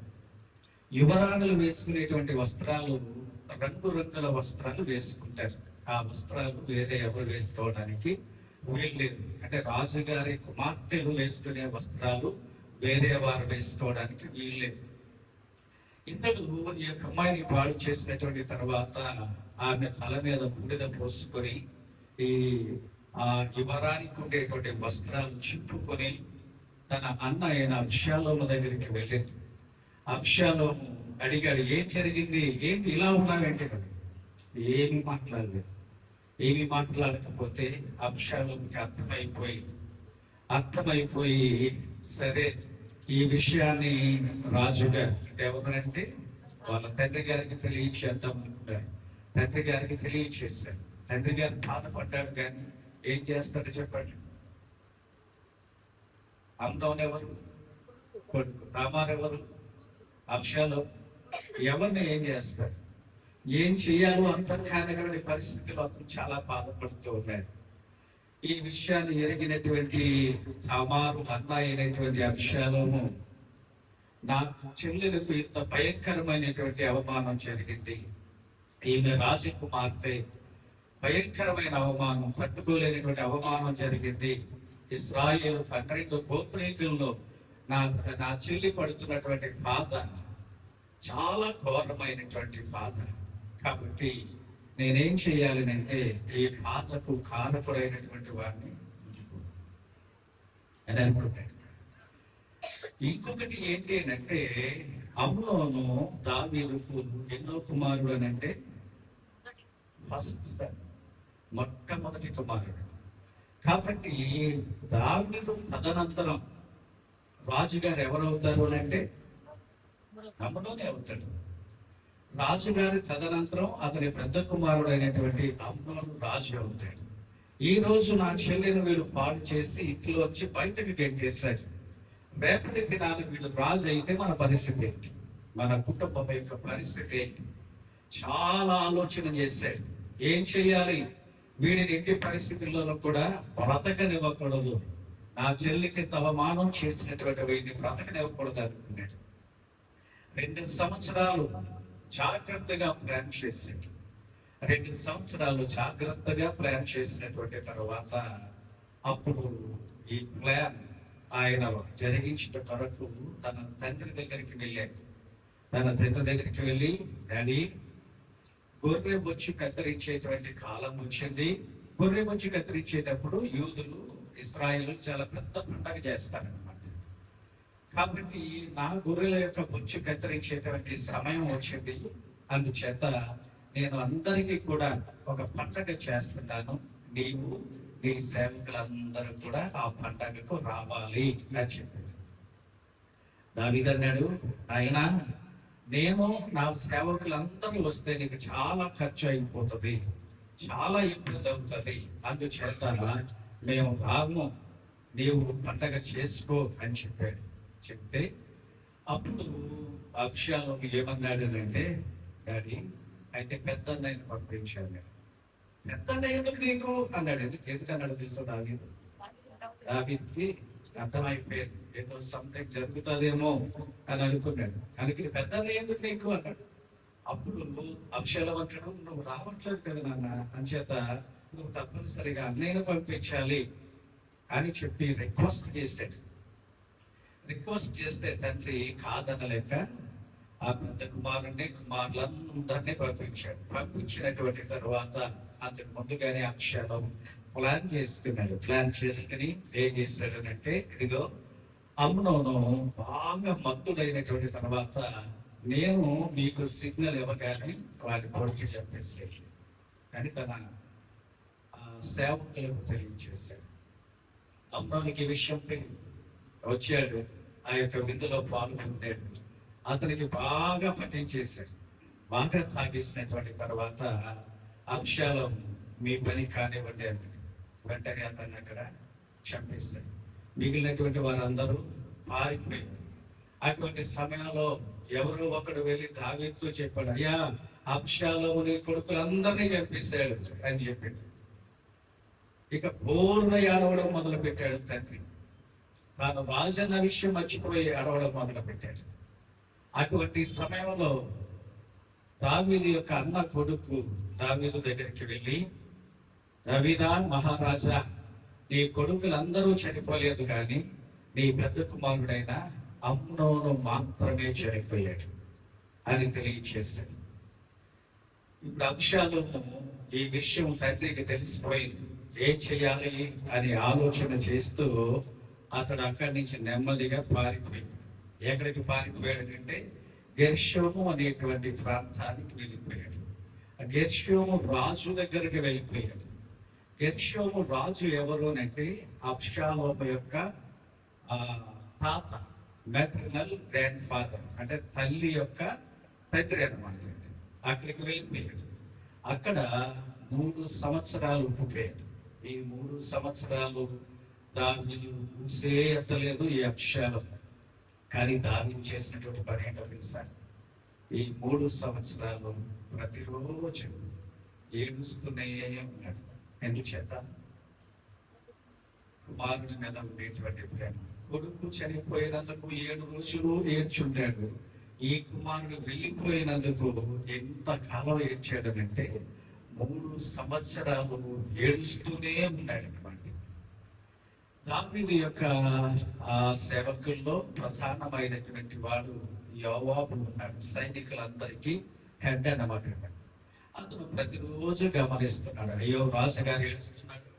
యువరాణులు వేసుకునేటువంటి వస్త్రాలు రంగురంగుల వస్త్రాలు వేసుకుంటారు. ఆ వస్త్రాలు వేరే ఎవరు వేసుకోవడానికి వీల్లేదు. అంటే రాజుగారి కుమార్తెలు వేసుకునే వస్త్రాలు వేరే వారు వేసుకోవడానికి వీల్లేదు. ఇతడు ఈ యొక్క అమ్మాయిని పాడు చేసినటువంటి తర్వాత ఆమె తల మీద బూడిద పోసుకొని ఈ యువరానికి ఉండేటువంటి వస్త్రాలు చింపుకొని తన అన్న అయిన అబ్షాలోము దగ్గరికి వెళ్ళింది. అబ్షాలోము అడిగాడు, ఏం జరిగింది, ఏంటి ఇలా ఉన్నావేంటి? ఏమి మాట్లాడలేదు. ఏమి మాట్లాడకపోతే అబ్షాలోముకి అర్థమైపోయి సరే ఈ విషయాన్ని రాజుగా ఎవరంటే వాళ్ళ తండ్రి గారికి తెలియచేద్దాం అనుకున్నారు. తండ్రి గారికి తెలియచేశారు. తండ్రి గారు బాధపడ్డాడు, కానీ ఏం చేస్తాడు చెప్పండి? అమ్నోను ఎవరు? కొడుకు. తామారు ఎవరు? అబ్షాలోము. ఎవరిని ఏం చేస్తాడు? ఏం చేయాలో అర్థం కానిటువంటి పరిస్థితిలో అతను చాలా బాధపడుతూ ఉన్నాడు. ఈ విషయాన్ని ఎరిగినటువంటి తామారు అన్న అయినటువంటి అబ్షాలోము నా చెల్లెలకు ఇంత భయంకరమైనటువంటి అవమానం జరిగింది. ఈమె రాజకుమార్తె, భయంకరమైన అవమానం, పట్టుకోలేనటువంటి అవమానం జరిగింది. ఇశ్రాయేలు 12 గోత్రీకుల్లో నా నా చెల్లి పడుతున్నటువంటి బాధ చాలా ఘోరమైనటువంటి బాధ. కాబట్టి నేనేం చేయాలి అంటే ఈ బాధకు కారకుడైనటువంటి వాడిని ఉంచుకో అని అనుకున్నాడు. ఇంకొకటి ఏంటి అంటే అమ్నోను దావీదుకు ఎన్నో కుమారుడు అని అంటే ఫస్ట్ మొట్టమొదటి కుమారుడు. కాబట్టి దావీదు తదనంతరం రాజుగారు ఎవరవుతారు అని అంటే అమ్నోనే అవుతాడు. రాజుగారి తదనంతరం అతని పెద్ద కుమారుడు అయినటువంటి అమ్నోను రాజు అవుతాడు. ఈ రోజు నా చెల్లెను వీడు పాడు చేసి ఇంట్లో వచ్చి బయటకు గెంటేశాడు. రేపటి దినాలు వీడు రాజు అయితే మన పరిస్థితి ఏంటి, మన కుటుంబం యొక్క పరిస్థితి ఏంటి? చాలా ఆలోచన చేశాడు. ఏం చేయాలి, వీడిని ఇంటి పరిస్థితుల్లో కూడా బ్రతకనివ్వకూడదు, నా చెల్లికి అవమానం చేసినటువంటి వీడిని బ్రతకనివ్వకూడదు అనుకున్నాడు. 2 సంవత్సరాలు జాగ్రత్తగా ప్లాన్ చేశాడు. 2 సంవత్సరాలు జాగ్రత్తగా ప్లాన్ చేసినటువంటి తర్వాత అప్పుడు ఈ ప్లాన్ ఆయన జరిగించిన కొరకు తన తండ్రి దగ్గరికి వెళ్ళాడు. తన తండ్రి దగ్గరికి వెళ్ళి, డాడీ, గొర్రె బొచ్చు కత్తిరించేటువంటి కాలం వచ్చింది. గొర్రె బొచ్చు కత్తిరించేటప్పుడు యూదులు, ఇశ్రాయేలు చాలా పెద్ద పండుగ చేస్తారనమాట. కాబట్టి నా గొర్రెల యొక్క బొచ్చు కత్తిరించేటువంటి సమయం వచ్చింది. అందుచేత నేను అందరికీ కూడా ఒక పండుగ చేస్తున్నాను, నీవు నీ సేవకులందరూ కూడా ఆ పండుగకు రావాలి అని చెప్పాడు. దావీదు అన్నాడు, ఆయన నేను నా సేవకులందరూ వస్తే నీకు చాలా ఖర్చు అయిపోతుంది, చాలా ఇబ్బంది అవుతుంది, అందుచేత మేము రాము, నీవు పండగ చేసుకో అని చెప్పాడు. చెప్తే అప్పుడు అబ్షాలోము ఏమన్నాడు అంటే, డాడీ అయితే పెద్దన్నయ్యని పంపించాను నేను. పెద్దన్నయ్య ఎందుకు నీకు అన్నాడు. ఎందుకు అన్నాడు తెలుసా దావీదు? దావీదుకి అర్థమైపోయింది, ఏదో సంథింగ్ జరుగుతుందేమో అని అనుకున్నాడు. అందుకే పెద్దన్నయ్య ఎందుకు నీకు అన్నాడు. అప్పుడు అబ్షాలోము అంటాడు, నువ్వు రావట్లేదు కదా నాన్న, అంచేత నువ్వు తప్పనిసరిగా అన్నయ్యను పంపించాలి అని చెప్పి రిక్వెస్ట్ చేశాడు. రిక్వెస్ట్ చేస్తే తండ్రి కాదనలేక ఆ పెద్ద కుమారులందరినీ పంపించాడు. పంపించినటువంటి తర్వాత అంతకు ముందుగానే అబ్షాలోము ప్లాన్ చేసుకున్నాడు. ప్లాన్ చేసుకుని ఏం చేశాడు అంటే, ఇదిగో అమ్నోను బాగా మత్తుడైనటువంటి తర్వాత నేను మీకు సిగ్నల్ ఇవ్వగానే వాటి పొడిచి చెప్పేసి అని తన సేవకులకు తెలియజేశాడు. అమ్నోనికి ఈ విషయం తెలియదు. వచ్చాడు, ఆ యొక్క విందులో పాల్గొంటాడు. అతనికి బాగా పఠించేశాడు. బాగా తాగేసినటువంటి తర్వాత అబ్షాలోము మీ పని కానివ్వండి అని వెంటనే అతన్ని అక్కడ చంపేస్తాడు. మిగిలినటువంటి వారందరూ పారిపోయారు. అటువంటి సమయంలో ఎవరో ఒకడు వెళ్ళి దావీదుతో చెప్పాడు, అయ్యా అబ్షాలోము నీ కొడుకులందరినీ చంపేశాడు అని చెప్పాడు. ఇక పూర్ణ ఏడవడం మొదలు పెట్టాడు తండ్రి. తాను రాజన్న విషయం మర్చిపోయి ఏడవడం మొదలు పెట్టాడు. అటువంటి సమయంలో దావీదు యొక్క అన్న కొడుకు దావీదు దగ్గరికి వెళ్ళి, దావీదా మహారాజా, నీ కొడుకులందరూ చనిపోలేదు కానీ నీ పెద్ద కుమారుడైన అమ్నోను మాత్రమే చనిపోయాడు అని తెలియచేశాడు. ఇప్పుడు అబ్షాలోము ఈ విషయం తండ్రికి తెలిసిపోయింది. ఏం చేయాలి అని ఆలోచన చేస్తూ అతడు అక్కడి నుంచి నెమ్మదిగా పారిపోయాడు. ఎక్కడికి పారిపోయాడంటే గెర్షోము అనేటువంటి ప్రాంతానికి వెళ్ళిపోయాడు. ఆ గెర్షోము రాజు దగ్గరికి వెళ్ళిపోయాడు. గెర్షోము రాజు ఎవరు అంటే అబ్షాలోము యొక్క తాత, మెటర్నల్ గ్రాండ్ ఫాదర్, అంటే తల్లి యొక్క తండ్రి అన్నమాట. అక్కడికి వెళ్ళిపోయాడు. అక్కడ 3 సంవత్సరాలు ఉండిపోయాడు. ఈ 3 సంవత్సరాలు దావీదు ఊసే ఎత్తలేదు ఈ అబ్షాలోము. కానీ దావీదు చేసినటువంటి పని ఏంటో తెలుసా? ఈ 3 సంవత్సరాలు ప్రతిరోజు ఏడుస్తూనే ఉన్నాడు. ఎందుచేత కుమారుని మీద ఉండేటువంటి ప్రేమ. కొడుకు చనిపోయినందుకు 7 రోజులు ఏడ్చుంటాడు. ఈ కుమారుడు వెళ్ళిపోయినందుకు ఎంత కాలం ఏడ్చాడనంటే 3 సంవత్సరాలు ఏడుస్తూనే ఉన్నాడు అనమాట. దావీదు యొక్క ఆ సేవకుల్లో ప్రధానమైనటువంటి వాడు యోవాబు ఉన్నాడు. సైనికులందరికీ హెడ్ అన్నమాట. అతను ప్రతిరోజు గమనిస్తున్నాడు, అయ్యో రాజుగారు ఏడుస్తున్నాడు,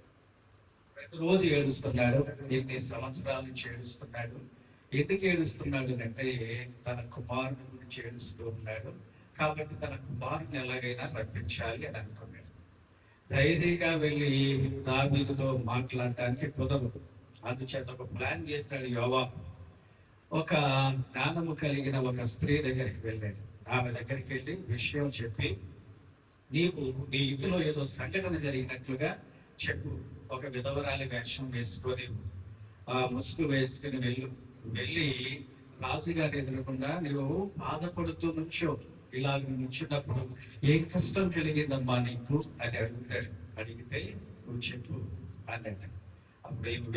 ప్రతిరోజు ఏడుస్తున్నాడు, 8 సంవత్సరాల నుంచి ఏడుస్తున్నాడు. ఎందుకు ఏడుస్తున్నాడు అంటే తన కుమారుడు గురించి ఏడుస్తూ ఉన్నాడు. కాబట్టి తన కుమారుని ఎలాగైనా రప్పించాలి అని అనుకున్నాడు. ధైర్యంగా వెళ్ళి దావీదుతో మాట్లాడటానికి కుదరదు. అందుచేత ఒక ప్లాన్ చేస్తాడు యోవాబు. ఒక జ్ఞానము కలిగిన ఒక స్త్రీ దగ్గరికి వెళ్ళాడు. ఆమె దగ్గరికి వెళ్ళి విషయం చెప్పి, నీవు నీ ఇంటిలో ఏదో సంఘటన జరిగినట్లుగా చెప్పు. ఒక విధవరాలి వేషం వేసుకొని ముసుగు వేసుకుని వెళ్ళి రాజుగారి ఎదురకుండా నువ్వు బాధపడుతూ నుంచో. ఇలాగ నుంచున్నప్పుడు ఏం కష్టం కలిగిందమ్మా నీకు అని అడుగుతాడు. అడిగితే నువ్వు చెప్పు అన్నాడు. అప్పుడు ఏమి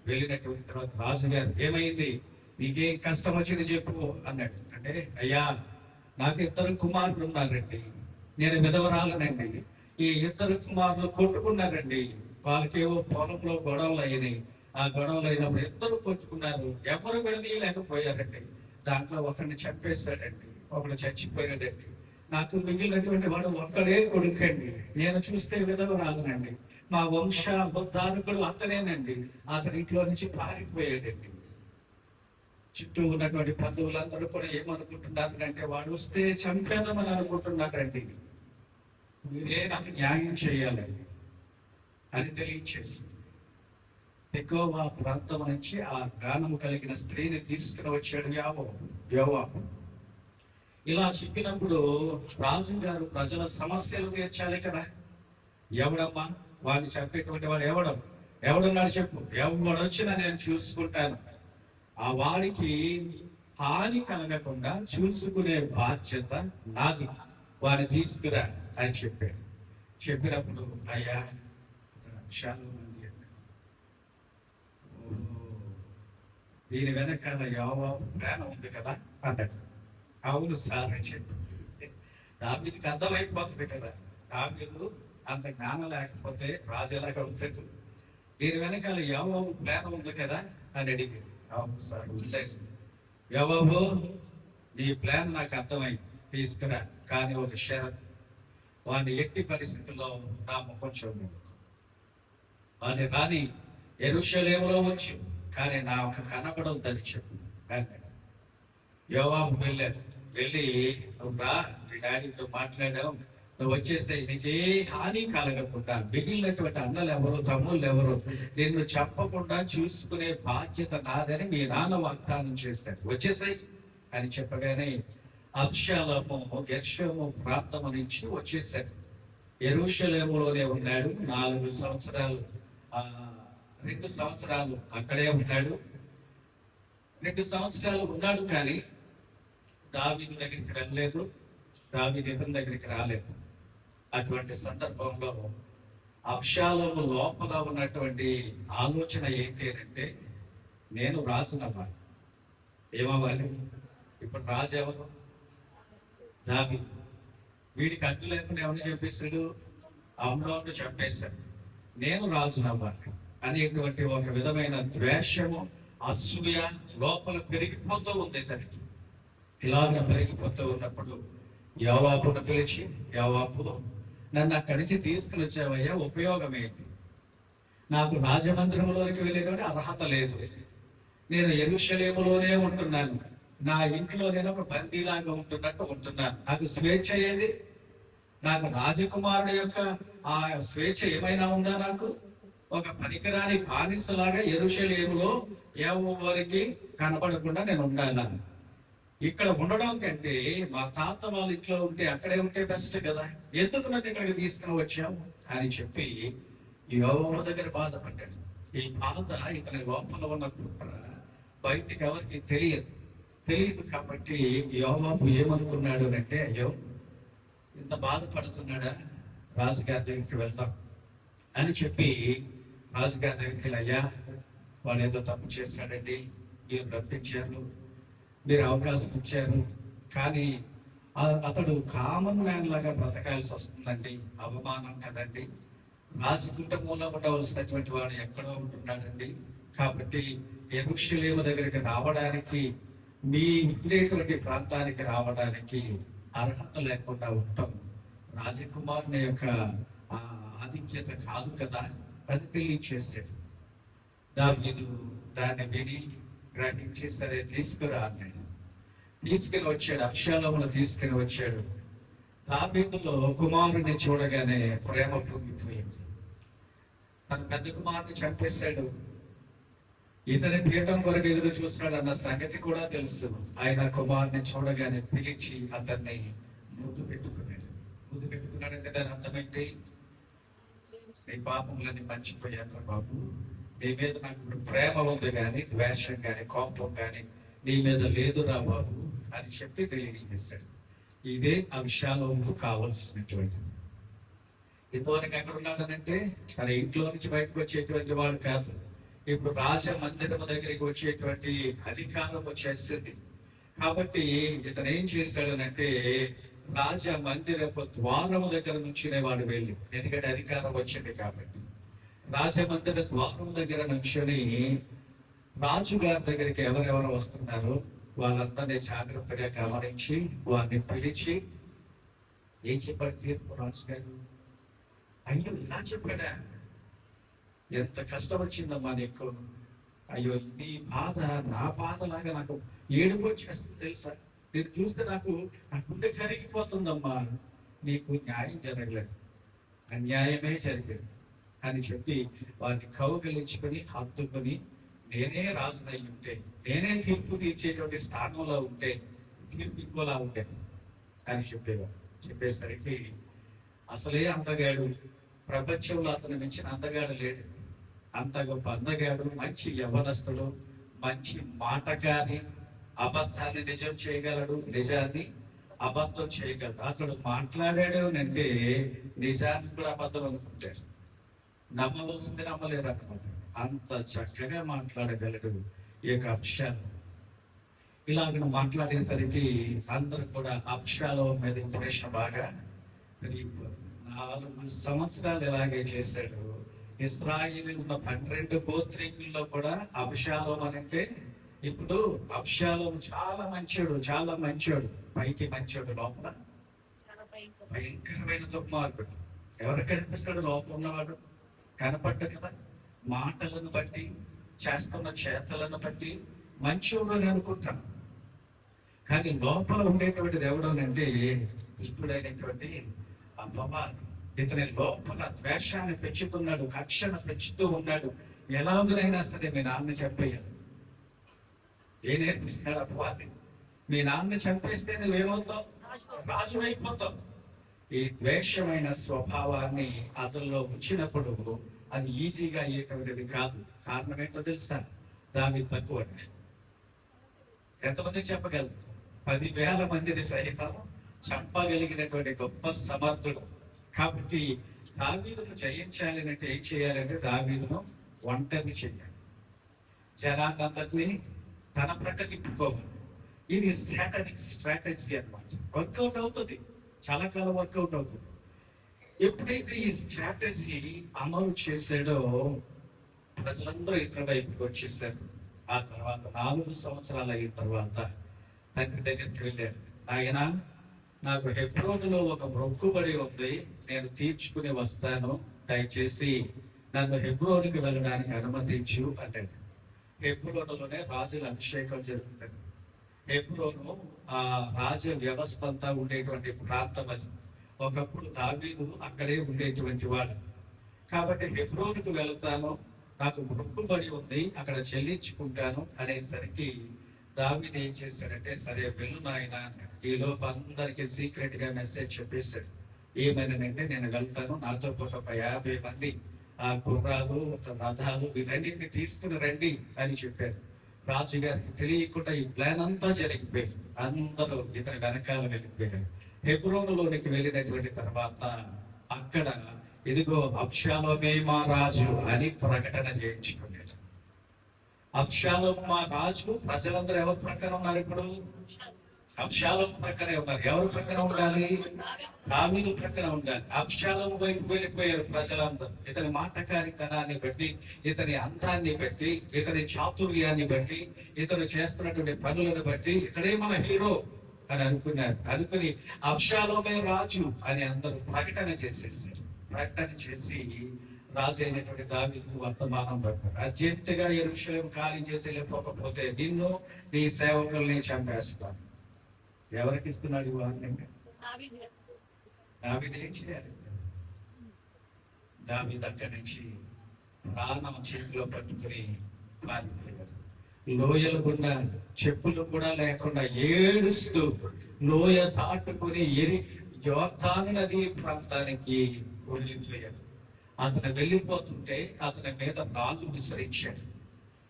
వెళ్ళినటువంటి తర్వాత రాజుగారు, ఏమైంది, నీకేం కష్టం వచ్చింది చెప్పు అన్నాడు. అంటే అయ్యా, నాకు 2 కుమారులు ఉన్నారండి, నేను విధవరాలనండి. ఈ 2 కుమారులు కొట్టుకున్నారండి. వాళ్ళకేవో పొలంలో గొడవలు అయినాయి. ఆ గొడవలు అయినప్పుడు 2 కొట్టుకున్నారు. ఎవరు విడదీయలేకపోయారండి. దాంట్లో ఒకరిని చంపేశాడండి, ఒకడు చచ్చిపోయాడండి. నాకు మిగిలినటువంటి వాడు ఒక్కడే కొడుకండి. నేను చూస్తే విధవరాలనండి. మా వంశ ఉద్ధారకుడు అతనేనండి. అతని ఇంట్లో నుంచి పారిపోయాడండి. చుట్టూ ఉన్నటువంటి బంధువులందరూ కూడా ఏమనుకుంటున్నారు అంటే వాడు వస్తే చంపేద్దామని అనుకుంటున్నారండి. మీరే నాకు న్యాయం చేయాలండి అని తెలియచేసి ఎక్కువ ప్రాంతం నుంచి ఆ జ్ఞానం కలిగిన స్త్రీని తీసుకుని వచ్చాడు యోవాబు. ఇలా చెప్పినప్పుడు రాజు గారు ప్రజల సమస్యలు తీర్చాలి కదా. ఎవడమ్మా వాడిని చంపేటువంటి వాడు ఎవడున్నాడు చెప్పు, ఎవడు వచ్చినా నేను చూసుకుంటాను. ఆ వాడికి హాని కలగకుండా చూసుకునే బాధ్యత నాది, వాడిని తీసుకురా అని చెప్పాడు. చెప్పినప్పుడు అయ్యా అంశాలు దీని వెనకాల యోవాబు ప్రేమ ఉంది కదా అన్నాడు. అవును సార్ అని చెప్పి దావీదుకి అర్థమైపోతుంది కదా. దావీదు అంత జ్ఞానం లేకపోతే రాజు ఎలాగా ఉంటాడు. దీని వెనకాల యోవాబు ప్రేమ ఉంది కదా అని అడిగింది. అవును సార్ ఉండలేదు. యోవాబు, నీ ప్లాన్ నాకు అర్థమైంది, తీసుకురా. కానీ ఒక షరతు, వాడిని ఎట్టి పరిస్థితుల్లో నా ముఖం చూడలేదు. వాడిని రాని యెరూషలేములో వచ్చు, కానీ నా ఒక కనపడొద్దని చెప్పు. యోవాబు వెళ్ళి రా, మీ డాడీతో మాట్లాడావు, నువ్వు వచ్చేస్తే నీకే హాని కలగకుండా మిగిలినటువంటి అన్నలు ఎవరు తమ్ముళ్ళు ఎవరు నిన్ను చెప్పకుండా చూసుకునే బాధ్యత నాదని మీ నాన్న వాగ్దానం చేస్తాడు, వచ్చేసాయి అని చెప్పగానే అబ్షాలోము గెర్షోము ప్రాంతం నుంచి వచ్చేసాడు. యెరూషలేములోనే ఉన్నాడు. 4 సంవత్సరాలు 2 సంవత్సరాలు అక్కడే ఉన్నాడు. 2 సంవత్సరాలు ఉన్నాడు, కానీ దావీదు దగ్గరికి వెళ్ళలేదు, దావీదు ఇతని దగ్గరికి రాలేదు. అటువంటి సందర్భంలో అబ్షాలోము లోపల ఉన్నటువంటి ఆలోచన ఏంటి అంటే, నేను రాజునవ్వాలి, ఏమవ్వాలి? ఇప్పుడు రాజు ఎవరు? దావీదు. వీడికి అడ్డు లేకుండా ఏమని చెప్పేశాడు? అమ్నోను చంపేశాడు. నేను రాజునవ్వాలి అనేటువంటి ఒక విధమైన ద్వేషము, అసూయ లోపల పెరిగిపోతూ ఉంది తనకి. ఇలాగ పెరిగిపోతూ ఉన్నప్పుడు యోవాబును పిలిచి, యోవాబు, నన్ను అక్కడి నుంచి తీసుకుని వచ్చావయ్యా, ఉపయోగం ఏంటి? నాకు రాజమందిరంలోకి వెళ్ళేటువంటి అర్హత లేదు. నేను యెరూషలేములోనే ఉంటున్నాను. నా ఇంట్లో నేను ఒక బందీలాగా ఉంటున్నట్టు ఉంటున్నాను. నాకు స్వేచ్ఛ ఏది? నాకు రాజకుమారుడు యొక్క ఆ స్వేచ్ఛ ఏమైనా ఉందా? నాకు ఒక పనికిరాని బానిసలాగా యెరూషలేములో ఎవరికి కనపడకుండా నేను ఉండాలి. ఇక్కడ ఉండడం కంటే మా తాత వాళ్ళ ఇంట్లో ఉంటే అక్కడే ఉంటే బెస్ట్ కదా, ఎందుకు నన్ను ఇక్కడికి తీసుకుని వచ్చావు అని చెప్పి యోవాబు దగ్గర బాధపడ్డాడు. ఈ బాధ ఇతని లోపల ఉన్న కుట్ర బయటికి ఎవరికి తెలియదు కాబట్టి యోవాబు ఏమనుకున్నాడు అంటే, అయ్యో ఇంత బాధపడుతున్నాడా, రాజుగారి దగ్గరికి వెళ్తాం అని చెప్పి రాజుగారి దగ్గరికి, అయ్యా వాడు ఏదో తప్పు చేశాడండి, మీరు రప్పించారు, మీరు అవకాశం ఇచ్చారు, కానీ అతడు కామన్ మ్యాన్ లాగా బ్రతకాల్సి వస్తుందండి, అవమానం కదండి. రాజు కుటుంబంలో ఉండవలసినటువంటి వాడు ఎక్కడో ఉంటున్నాడండి. కాబట్టి యెరూషలేము దగ్గరికి రావడానికి, మీ ఉండేటువంటి ప్రాంతానికి రావడానికి అర్హత లేకుండా ఉండటం రాజకుమారుని యొక్క ఆ ఆధిక్యత కాదు కదా అని తెలియచేస్తాడు. దావీదు దాన్ని విని గ్రహించి సరే తీసుకురా అన్నాడు. తీసుకుని వచ్చాడు, అబ్షాలోమును తీసుకుని వచ్చాడు. దావీదులో కుమారుని చూడగానే ప్రేమ పొంగిపోయింది. తన పెద్ద కుమారుని చంపేశాడు, ఇతని పీఠం కొరకు ఎదురు చూస్తున్నాడు అన్న సంగతి కూడా తెలుసు. ఆయన కుమారుని చూడగానే పిలిచి అతన్ని ముద్దు పెట్టుకున్నాడు. ముద్దు పెట్టుకున్నాడంటే దాని అర్థం ఏంటి? నీ పాపములని మర్చిపోయాక బాబు, నీ మీద నాకు ఇప్పుడు ప్రేమ ఉంది కానీ ద్వేషం కానీ కోపం కానీ నీ మీద లేదురా బాబు అని చెప్పి తెలియజేశాడు. ఇదే అబ్షాలోముకు కావాల్సినటువంటిది. ఇంతవరకు ఎక్కడ ఉన్నాడనంటే తన ఇంట్లో నుంచి బయటకు వచ్చేటువంటి వాడు కాదు, ఇప్పుడు రాజ మందిరం దగ్గరికి వచ్చేటువంటి అధికారం వచ్చేసింది. కాబట్టి ఇతను ఏం చేస్తాడనంటే రాజ మందిరపు ద్వారము దగ్గర నుంచునే వాడు వెళ్ళి, ఎందుకంటే అధికారం వచ్చింది కాబట్టి రాజ మందిర ద్వారం దగ్గర నుంచుని రాజుగారి దగ్గరికి ఎవరెవరు వస్తున్నారో వాళ్ళందరినీ జాగ్రత్తగా గమనించి వారిని పిలిచి ఏం చెప్పాడు తీర్పు రాజుగారు? అయ్యో ఇలా చెప్పాడా, ఎంత కష్టం వచ్చిందమ్మా నీకు, అయ్యో నీ బాధ నా బాధలాగా నాకు ఏడుపు వచ్చేస్తుంది తెలుసా, నేను చూస్తే నా గుండె కరిగిపోతుందమ్మా, నీకు న్యాయం జరగలేదు, అన్యాయమే జరిగింది అని చెప్పి వారిని కౌగిలించుకొని హత్తుకొని, నేనే రాజునై ఉంటే, నేనే తీర్పు తీర్చేటువంటి స్థానంలో ఉంటే తీర్పు ఇంకోలా ఉండేది అని చెప్పేవారు. చెప్పేసరికి అసలే అందగాడు, ప్రపంచంలో అతను మించిన అందగాడు లేడు, అంత గొప్ప అందగాడు, మంచి యవ్వనస్తుడు, మంచి మాటగాని, అబద్ధాన్ని నిజం చేయగలడు, నిజాన్ని అబద్ధం చేయగలడు. అతడు మాట్లాడాడు అంటే నిజాన్ని కూడా అబద్ధం అనుకుంటాడు, నమ్మవలసింది నమ్మలేరు అనమాట. అంత చక్కగా మాట్లాడగలడు ఈ యొక్క అబ్షాలోము. ఇలాగ మాట్లాడేసరికి అందరూ కూడా అబ్షాలోము మీద ఇంప్రెషన్ బాగా పెరిగిపోతుంది. 4 సంవత్సరాలు ఇలాగే చేశాడు. ఇశ్రాయేలు ఉన్న 12 గోత్రీకుల్లో కూడా అబ్షాలోము అంటే, ఇప్పుడు అబ్షాలోము చాలా మంచోడు, చాలా మంచోడు, పైకి మంచోడు, లోపల భయంకరమైన దుర్మార్గుడు. ఎవరు కనిపిస్తాడు? లోపల ఉన్నవాడు కనపడ్డ కదా, మాటలను బట్టి చేస్తున్న చేతలను బట్టి మంచోడు అని అనుకుంటాం, కానీ లోపల ఉండేటువంటిది ఎవడోనంటే దుష్టుడైనటువంటి అపవాది. ఇతని లోపల ద్వేషాన్ని పెంచుతున్నాడు, కక్షను పెంచుతూ ఉన్నాడు. ఎలాగైనా సరే మీ నాన్న చంపేయాలి. ఏ నేర్పిస్తున్నాడు అపవాది? మీ నాన్న చంపేస్తే నువ్వేమవుతావు? రాజు అయిపోతావు. ఈ ద్వేషమైన స్వభావాన్ని అతనిలో ఉంచినప్పుడు అది ఈజీగా అయ్యేటువంటిది కాదు. కారణం ఏంటో తెలుసా? దావీదు తక్కువ. ఎంతమంది చెప్పగలరు? 10,000 మందిని సైతం చంపగలిగినటువంటి గొప్ప సమర్థుడు. కాబట్టి దావీదును జయించాలి అంటే ఏం చేయాలంటే దావీదును ఒంటరి చేయాలి, జనాన్నంతటినీ తన ప్రక్క తిప్పుకోవాలి. ఇది స్ట్రాటజీ అన్నమాట. వర్కౌట్ అవుతుంది, చాలా కాలం వర్కౌట్ అవుతుంది. ఎప్పుడైతే ఈ స్ట్రాటజీ అమలు చేశాడో ప్రజలందరూ ఇతర వైపుకి వచ్చేసారు. ఆ తర్వాత 4 సంవత్సరాలు అయిన తర్వాత తండ్రి దగ్గరికి వెళ్ళాడు. ఆయన, నాకు హెబ్రోనులో ఒక మొక్కుబడి ఉంది, నేను తీర్చుకుని వస్తాను, దయచేసి నన్ను హెబ్రోనుకి వెళ్ళడానికి అనుమతించు అన్నాడు. హెబ్రోనులోనే రాజుల అభిషేకం జరుగుతుంది. హెబ్రోను ఆ రాజ వ్యవస్థ అంతా ఉండేటువంటి ప్రాంతం అది. ఒకప్పుడు దావీదు అక్కడే ఉండేటువంటి వాడు. కాబట్టి హెబ్రోనుకు వెళ్తాను, నాకు మొక్కుబడి ఉంది, అక్కడ చెల్లించుకుంటాను అనేసరికి దావీదు ఏం చేశాడంటే, సరే వెళ్ళు నాయన అన్నాడు. ఈ లోపు అందరికీ సీక్రెట్ గా మెసేజ్ చెప్పేశాడు. ఏమనంటే, నేను వెళ్తాను, నాతో పాటు ఒక 50 మంది ఆ గుర్రాలు, రథాలు, వీటన్నిటిని తీసుకుని రండి అని చెప్పారు. రాజుగారికి తెలియకుండా ఈ ప్లాన్ అంతా జరిగిపోయింది. అందరూ ఇతని వెనకాల వెళ్ళిపోయారు. హెబ్రోనులోనికి వెళ్ళినటువంటి తర్వాత అక్కడ ఇదిగో అబ్షాలోమే మా రాజు అని ప్రకటన చేయించుకున్నాడు. అబ్షాలోము మా రాజు, ప్రజలందరూ ఎవరి ప్రక్కన ఉన్నారు ఇప్పుడు? అబ్షాలోము ప్రక్కనే ఉన్నారు. ఎవరి ప్రక్కన ఉండాలి? దావీదు ప్రక్కన ఉండాలి. అబ్షాలోము వైపు వెళ్ళిపోయారు ప్రజలందరూ. ఇతని మాటకారితనాన్ని బట్టి, ఇతని అందాన్ని బట్టి, ఇతని చాతుర్యాన్ని బట్టి, ఇతను చేస్తున్నటువంటి పనులను బట్టి ఇతడే మన హీరో అని అనుకున్నారు. అనుకుని అబ్షాలోమే రాజు అని అందరూ ప్రకటన చేసేసారు. ప్రకటన చేసి రాజు అయినటువంటి దావీదుకు వర్తమానం పడ్డారు. అర్జెంటుగా యెరూషలేము ఖాళీ చేసి వెళ్ళిపోకపోతే నిన్ను, నీ సేవకుల్ని చంపేస్తాను. ఎవరికి ఇస్తున్నాడు ఈ వార్నింగ్? దావీదు ఏం చేయాలి? దావీదు అక్కడి నుంచి ప్రాణం చేతిలో పట్టుకుని పారిపోయారు. లోయలు గుండా చెప్పులు కూడా లేకుండా ఏడుస్తూ లోయ దాటుకుని యోర్దాను నది ప్రాంతానికి వెళ్ళిపోయారు. అతను వెళ్ళిపోతుంటే అతని మీద రాళ్ళు విసిరించాడు.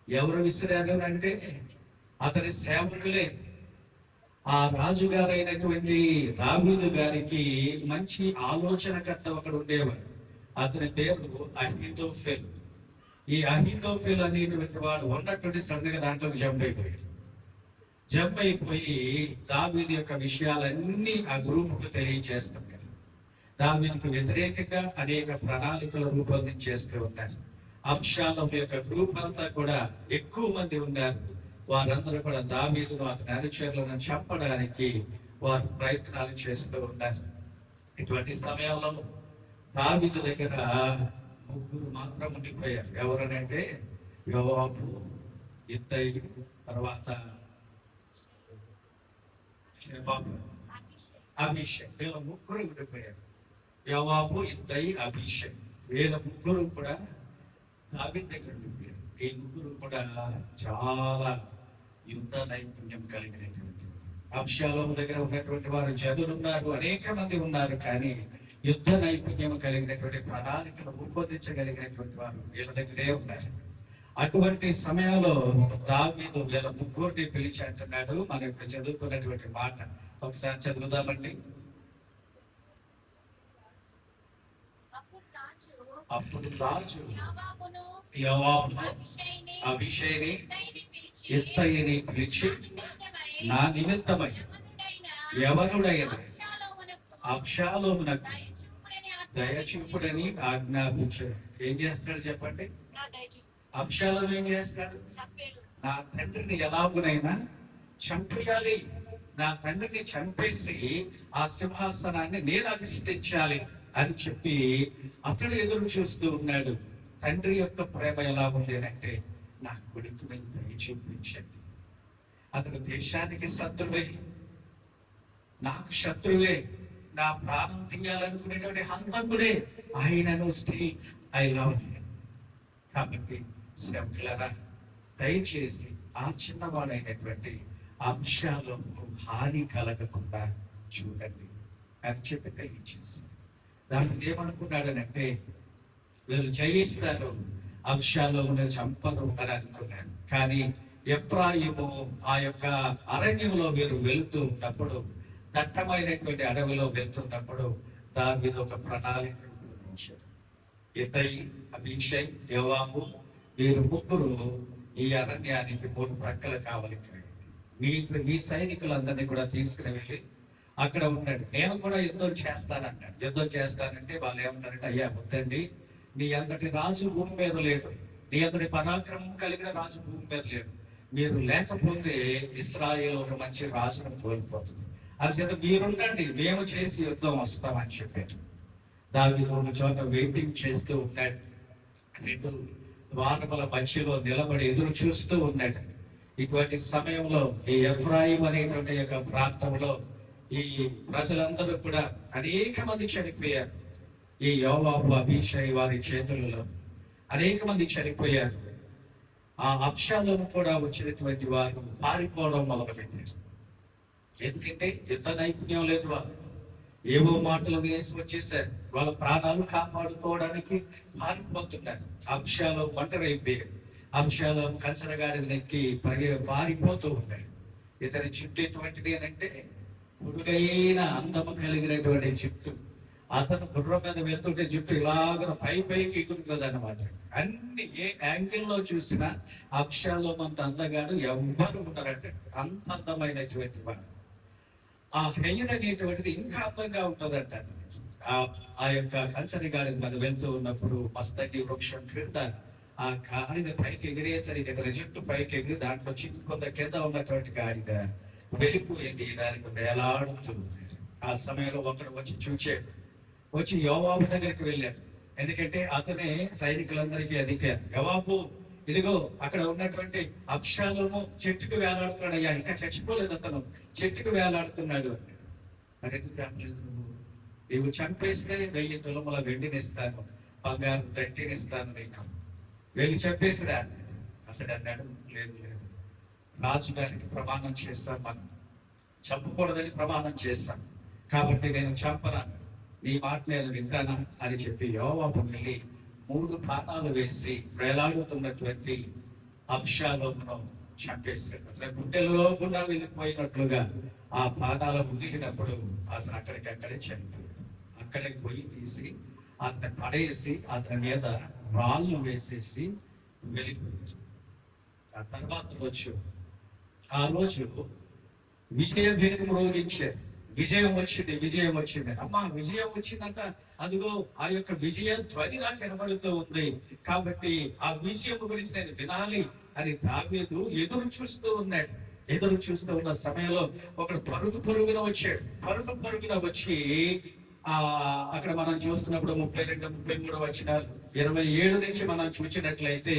ఎవరు విసిరారు అంటే అతని సేవకులే. ఆ రాజుగారైనటువంటి దావీదు గారికి మంచి ఆలోచనకర్త ఒకడు ఉండేవాడు. అతని పేరు అహీతోఫెలు. ఈ అహీతోఫెలు అనేటువంటి వాడు ఉన్నటువంటి సడన్గా దాంట్లోకి జంప్ అయిపోయి దావీదు యొక్క విషయాలన్నీ ఆ గ్రూపుకు తెలియజేస్తుంటారు. దావీదుకు వ్యతిరేకంగా అనేక ప్రణాళికలు రూపొందించేస్తూ ఉన్నారు. అబ్షాలోము యొక్క గ్రూప్ అంతా కూడా ఎక్కువ మంది ఉన్నారు. వారందరూ కూడా దావీదును అతని అనుచరులను చంపడానికి వారు ప్రయత్నాలు చేస్తూ ఉన్నారు. ఇటువంటి సమయంలో దావీదు దగ్గర ముగ్గురు మాత్రం ఉండిపోయారు. ఎవరనంటే యోవాబు, ఇత్తయి, తర్వాత అభిషేక్. వీళ్ళ ముగ్గురు ఉండిపోయారు. యోవాబు, ఇత్తయి, అభిషేక్. వీళ్ళ ముగ్గురు కూడా దావీదు దగ్గర ఉండిపోయారు. ఈ ముగ్గురు కూడా చాలా యుద్ధ నైపుణ్యం కలిగినటువంటి. అబ్షాలోము దగ్గర ఉన్నటువంటి వారు జనులు ఉన్నారు, అనేక మంది ఉన్నారు. కానీ యుద్ధ నైపుణ్యం కలిగినటువంటి ప్రణాళికలు రూపొందించగలిగినటువంటి వారు వీళ్ళ దగ్గరే ఉన్నారు. అటువంటి సమయంలో దావీదు వీళ్ళ ముగ్గురిని పిలిచి అంటున్నాడు. మనం ఇప్పుడు చదువుతున్నటువంటి మాట ఒకసారి చదువుదామండి. అప్పుడు రాజు యోవాబును, అభిషేని, ఇత్తయిని పిలిచి నా నిమిత్తమై యవనుడైన అబ్షాలోమునకు దయచూపుడని ఆజ్ఞాపించాడు. ఏం చేస్తాడు చెప్పండి? అబ్షాలోము ఏం చేస్తాడు? నా తండ్రిని ఎలాగునైనా చంపేయాలి, నా తండ్రిని చంపేసి ఆ సింహాసనాన్ని నేను అధిష్ఠించాలి అని చెప్పి అతడు ఎదురు చూస్తూ ఉన్నాడు. తండ్రి యొక్క ప్రేమ ఎలా ఉంది అంటే నా కొడుకు మీద దయ చూపించండి. అతడు దేశానికి శత్రువే, నాకు శత్రువే, నా ప్రాణం తీయాలనుకునేటువంటి హంతకుడే, ఆయనను స్టిల్ ఐ లవ్ హిమ్. కాబట్టి సేవకులారా, దయచేసి ఆ చిన్నవాడైనటువంటి అంశాలకు హాని కలగకుండా చూడండి అని చెప్పి తెలియచేసి దానికి ఏమనుకున్నాడనంటే వీళ్ళు జయిస్తారు, అబ్షాలోమును చంపరు అని అనుకున్నాడు. కానీ ఎఫ్రాయిము ఆ యొక్క అరణ్యంలో వీరు వెళుతూ ఉన్నప్పుడు, దట్టమైనటువంటి అడవిలో వెళ్తున్నప్పుడు దావీదు ఒక ప్రణాళిక రూపొందించాడు. ఇత్తయి, అభిషై, యోవాబు వీరు ముగ్గురు ఈ అరణ్యానికి 3 ప్రక్కలు కావాలి. మీ సైనికులందరినీ కూడా తీసుకుని వెళ్ళి అక్కడ ఉన్నాడు. నేను కూడా యుద్ధం చేస్తానన్నాడు. యుద్ధం చేస్తానంటే వాళ్ళు ఏమన్నారంటే, అయ్యా వద్దండి, నీ అంతటి రాజు భూమి మీద లేడు, నీ అంతటి పరాక్రమం కలిగిన రాజు భూమి మీద లేడు. మీరు లేకపోతే ఇశ్రాయేలు ఒక మంచి రాజును కోల్పోతుంది. అది మీరుండండి, మేము చేసి యుద్ధం వస్తామని చెప్పారు. దావీదు ఒక చోట వెయిటింగ్ చేస్తూ ఉన్నాడు. 2 వానముల మధ్యలో నిలబడి ఎదురు చూస్తూ ఉన్నాడు. ఇటువంటి సమయంలో ఈ ఎఫ్రాయిం అనేటువంటి యొక్క ప్రాంతంలో ఈ ప్రజలందరూ కూడా అనేక మంది చనిపోయారు. ఈ యోవాబు, అభిషై వారి చేతులలో అనేక మంది చనిపోయారు. ఆ అబ్షాలోము కూడా వచ్చినటువంటి వారు పారిపోవడం మొదలుపెట్టారు. ఎందుకంటే యుద్ధ నైపుణ్యం లేదు, వాళ్ళు ఏవో మాటలు వేసి వచ్చేసారు. వాళ్ళ ప్రాణాలు కాపాడుకోవడానికి పారిపోతున్నారు. అబ్షాలోము ఒంటరైపోయాడు. అబ్షాలోము కంచరగాడిని నెక్కి పారిపోతూ ఉంటాడు. ఇతని చుట్టూ ఎటువంటిది అని అంటే పొడుగైన అందము కలిగినటువంటి చుట్టూ. అతను గుర్రం మీద వెళ్తుంటే జుట్టు ఇలాగ పైకి ఎగురుతుంది అన్నమాట. అన్ని ఏ యాంగిల్లో చూసినా అబ్షాలోము అంత అందగాడు ఎవ్వరు ఉన్నారంటే, అంత అందమైనటువంటి వాడు. ఆ హెయిర్ అనేటువంటిది ఇంకా అందంగా ఉంటుందంట. ఆ ఆ యొక్క కంచని గాడిద మీద వెళ్తూ ఉన్నప్పుడు మస్తకి వృక్షం క్రింద ఆ గాడిద పైకి ఎగిరేసరికి ఇతర జుట్టు పైకి ఎగిరి దాంట్లో చిక్కుకొంద కింద ఉన్నటువంటి గాడిద వెళ్ళిపోయింది, దానికి వేలాడుతుంది. ఆ సమయంలో ఒకడు వచ్చి చూచాడు, వచ్చి యోవాబు దగ్గరికి వెళ్ళాడు. ఎందుకంటే అతనే సైనికులందరికీ అధికారి. యోవాబు, ఇదిగో అక్కడ ఉన్నటువంటి అబ్షాలోము చెట్టుకు వేలాడుతున్నాడు అయ్యా, ఇంకా చచ్చిపోలేదు అతను, చెట్టుకు వేలాడుతున్నాడు. మరెందుకు రావలేదు నువ్వు? నీవు చంపేస్తే 1000 తులముల వెండినిస్తాను, బంగారు దట్టినిస్తాను నీకు, వెళ్ళి చంపేసిరా. అతడు అన్నాడు, లేదు లేదు, రాజుగారికి ప్రమాణం చేస్తాను, మనం చంపకూడదని ప్రమాణం చేస్తాను, కాబట్టి నేను చంపను, నీ మాట నేను వింటానా అని చెప్పి యోవాబు వెళ్ళి 3 బాణాలు వేసి వేలాడుతున్నటువంటి అబ్షాలోమును చంపేశాడు. అతని గుండెల్లో కూడా వెళ్ళిపోయినట్లుగా ఆ బాణాలు ముదిరినప్పుడు అతను అక్కడికక్కడే చనిపోయాడు. అక్కడే పొయ్యి తీసి అతన్ని పడేసి అతని మీద రాళ్ళు వేసేసి వెళ్ళిపోయాడు. ఆ తర్వాత ఆ రోజు విజయ భేదం రోగించారు. విజయం వచ్చింది అమ్మా, విజయం వచ్చిందంట. అదిగో ఆ యొక్క విజయ ధ్వని నాకు వినబడుతూ ఉంది, కాబట్టి ఆ విజయం గురించి నేను వినాలి అని దావీదు ఎదురు చూస్తూ ఉన్న సమయంలో ఒకడు పరుగున వచ్చి అక్కడ మనం చూస్తున్నప్పుడు 32, 33 వచనాలు 27 నుంచి మనం చూసినట్లయితే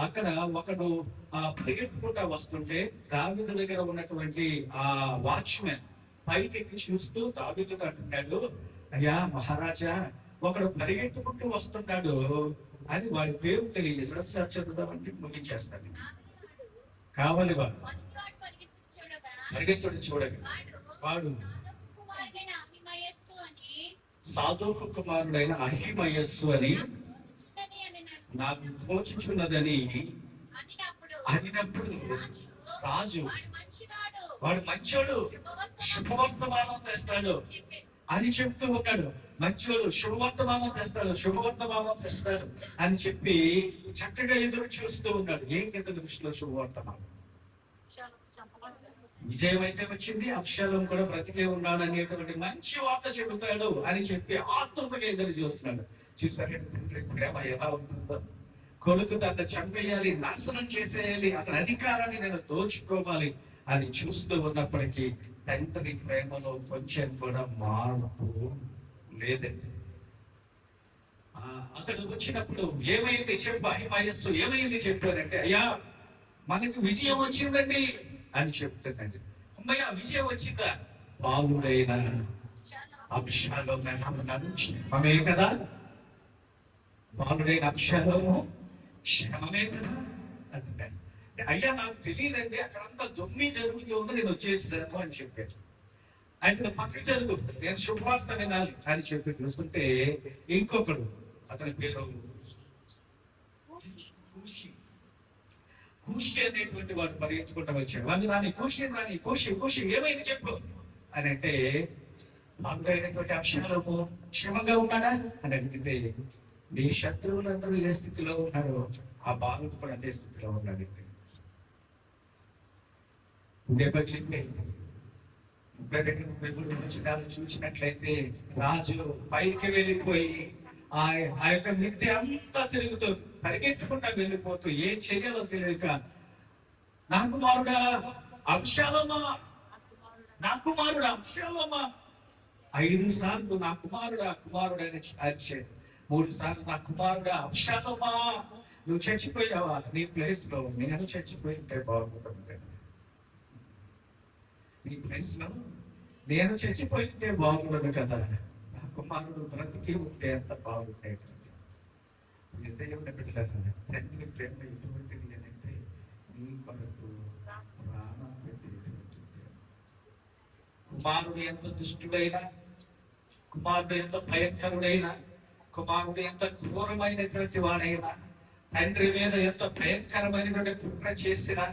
అక్కడ ఒకడు పరిగెత్తుకుంటా వస్తుంటే దావీదు దగ్గర ఉన్నటువంటి ఆ వాచ్మెన్ పైకి చూస్తూ దావీదుతో అంటున్నాడు, అయ్యా మహారాజా, ఒకడు పరిగెత్తుకుంటూ వస్తున్నాడు అని వాడి పేరు తెలియజేస్తాడు. ఒకసారి చదువుదామంటే ముగించేస్తాడు. కావాలి వాడు పరిగెత్తుడు చూడగా వాడు సాదోకు కుమారుడైన అహిమయస్సు అని నాకు తోచుచున్నదని అనినప్పుడు రాజు, వాడు మంచోడు, శుభవర్తమానం తెస్తాడు అని చెప్తూ ఉన్నాడు. మంచోడు శుభవర్తమానం తెస్తాడు అని చెప్పి చక్కగా ఎదురు చూస్తూ ఉన్నాడు. ఏంటి ఇతని దృష్టిలో శుభవర్తమానం? విజయం అయితే వచ్చింది, అబ్షాలోము కూడా బ్రతికే ఉన్నాడు అనేటువంటి మంచి వార్త చెబుతాడు అని చెప్పి ఆతృతగా ఎదురు చూస్తున్నాడు. చూసారు ప్రేమ ఎలా ఉంటుందో. కొడుకు తన చంపేయాలి, నాశనం చేసేయాలి, అతని అధికారాన్ని నేను దోచుకోవాలి అని చూస్తూ ఉన్నప్పటికీ తండ్రి ప్రేమలో కొంచెం కూడా మార్పు లేదండి. అతడు వచ్చినప్పుడు ఏమైంది చెప్పు, అహిమయస్సు ఏమైంది చెప్పు అంటే, అయ్యా మనకి విజయం వచ్చిందండి అని చెప్తున్నాడు. అమ్మయ్య విజయం వచ్చిందా? బాలుడైన అబ్షాలోము క్షేమమే కదా, బాలుడైన అబ్షాలోము క్షేమమే కదా అంటున్నాడు. అయ్యా నాకు తెలియదండి, అక్కడంతా దొమ్మి జరుగుతుందో నేను వచ్చేసాను అని చెప్పాడు. ఆయన పక్కకి జరుగు, నేను శుభవార్త వినాలి అని చెప్పి చూస్తుంటే ఇంకొకడు, అతని పేరు కూషి అనేటువంటి వాడు పరిగెత్తుకుంటూ వచ్చాడు. వాళ్ళు రాని కూషి ఏమైంది చెప్పు అని అంటే, బాగుడైనటువంటి అబ్షాలోము క్షేమంగా ఉన్నాడా అని అడిగితే, నీ శత్రువులందరూ ఏ స్థితిలో ఉన్నారో ఆ బాలుడు కూడా అదే స్థితిలో ఉన్నాడు. పగిలిపోయింది. 32, 33 వచనాలు చూసినట్లయితే రాజు పైకి వెళ్ళిపోయి ఆ యొక్క మిద్దె అంతా తిరుగుతూ పరిగెట్టుకుంటా వెళ్ళిపోతూ ఏం చేయాలో తెలియక, నా కుమారుడా అబ్షాలోమా, 5 సార్లు నా కుమారుడని అరిచాడు. 3 సార్లు నా కుమారుడా అబ్షాలోమా, నువ్వు చచ్చిపోయావా, నీ ప్లేస్ లో నేను చచ్చిపోయింటే బాగుంటుంది కదా, నీ ప్లేస్ లో నేను చచ్చిపోయింటే బాగుండదు కదా, నా కుమారుడు బ్రతికి ఉంటే అంత బాగుండేది. దేవుని బిడ్డలారా, తండ్రి ప్రేమ ఎటువంటిది అంటే నీ కొరకు ప్రాణం పెట్టేటువంటి. కుమారుడు ఎంత దుష్టుడైనా, కుమారుడు ఎంత భయంకరుడైనా, కుమారుడు ఎంత క్రూరమైనటువంటి వాడైనా, తండ్రి మీద ఎంత భయంకరమైనటువంటి కుట్ర చేసినా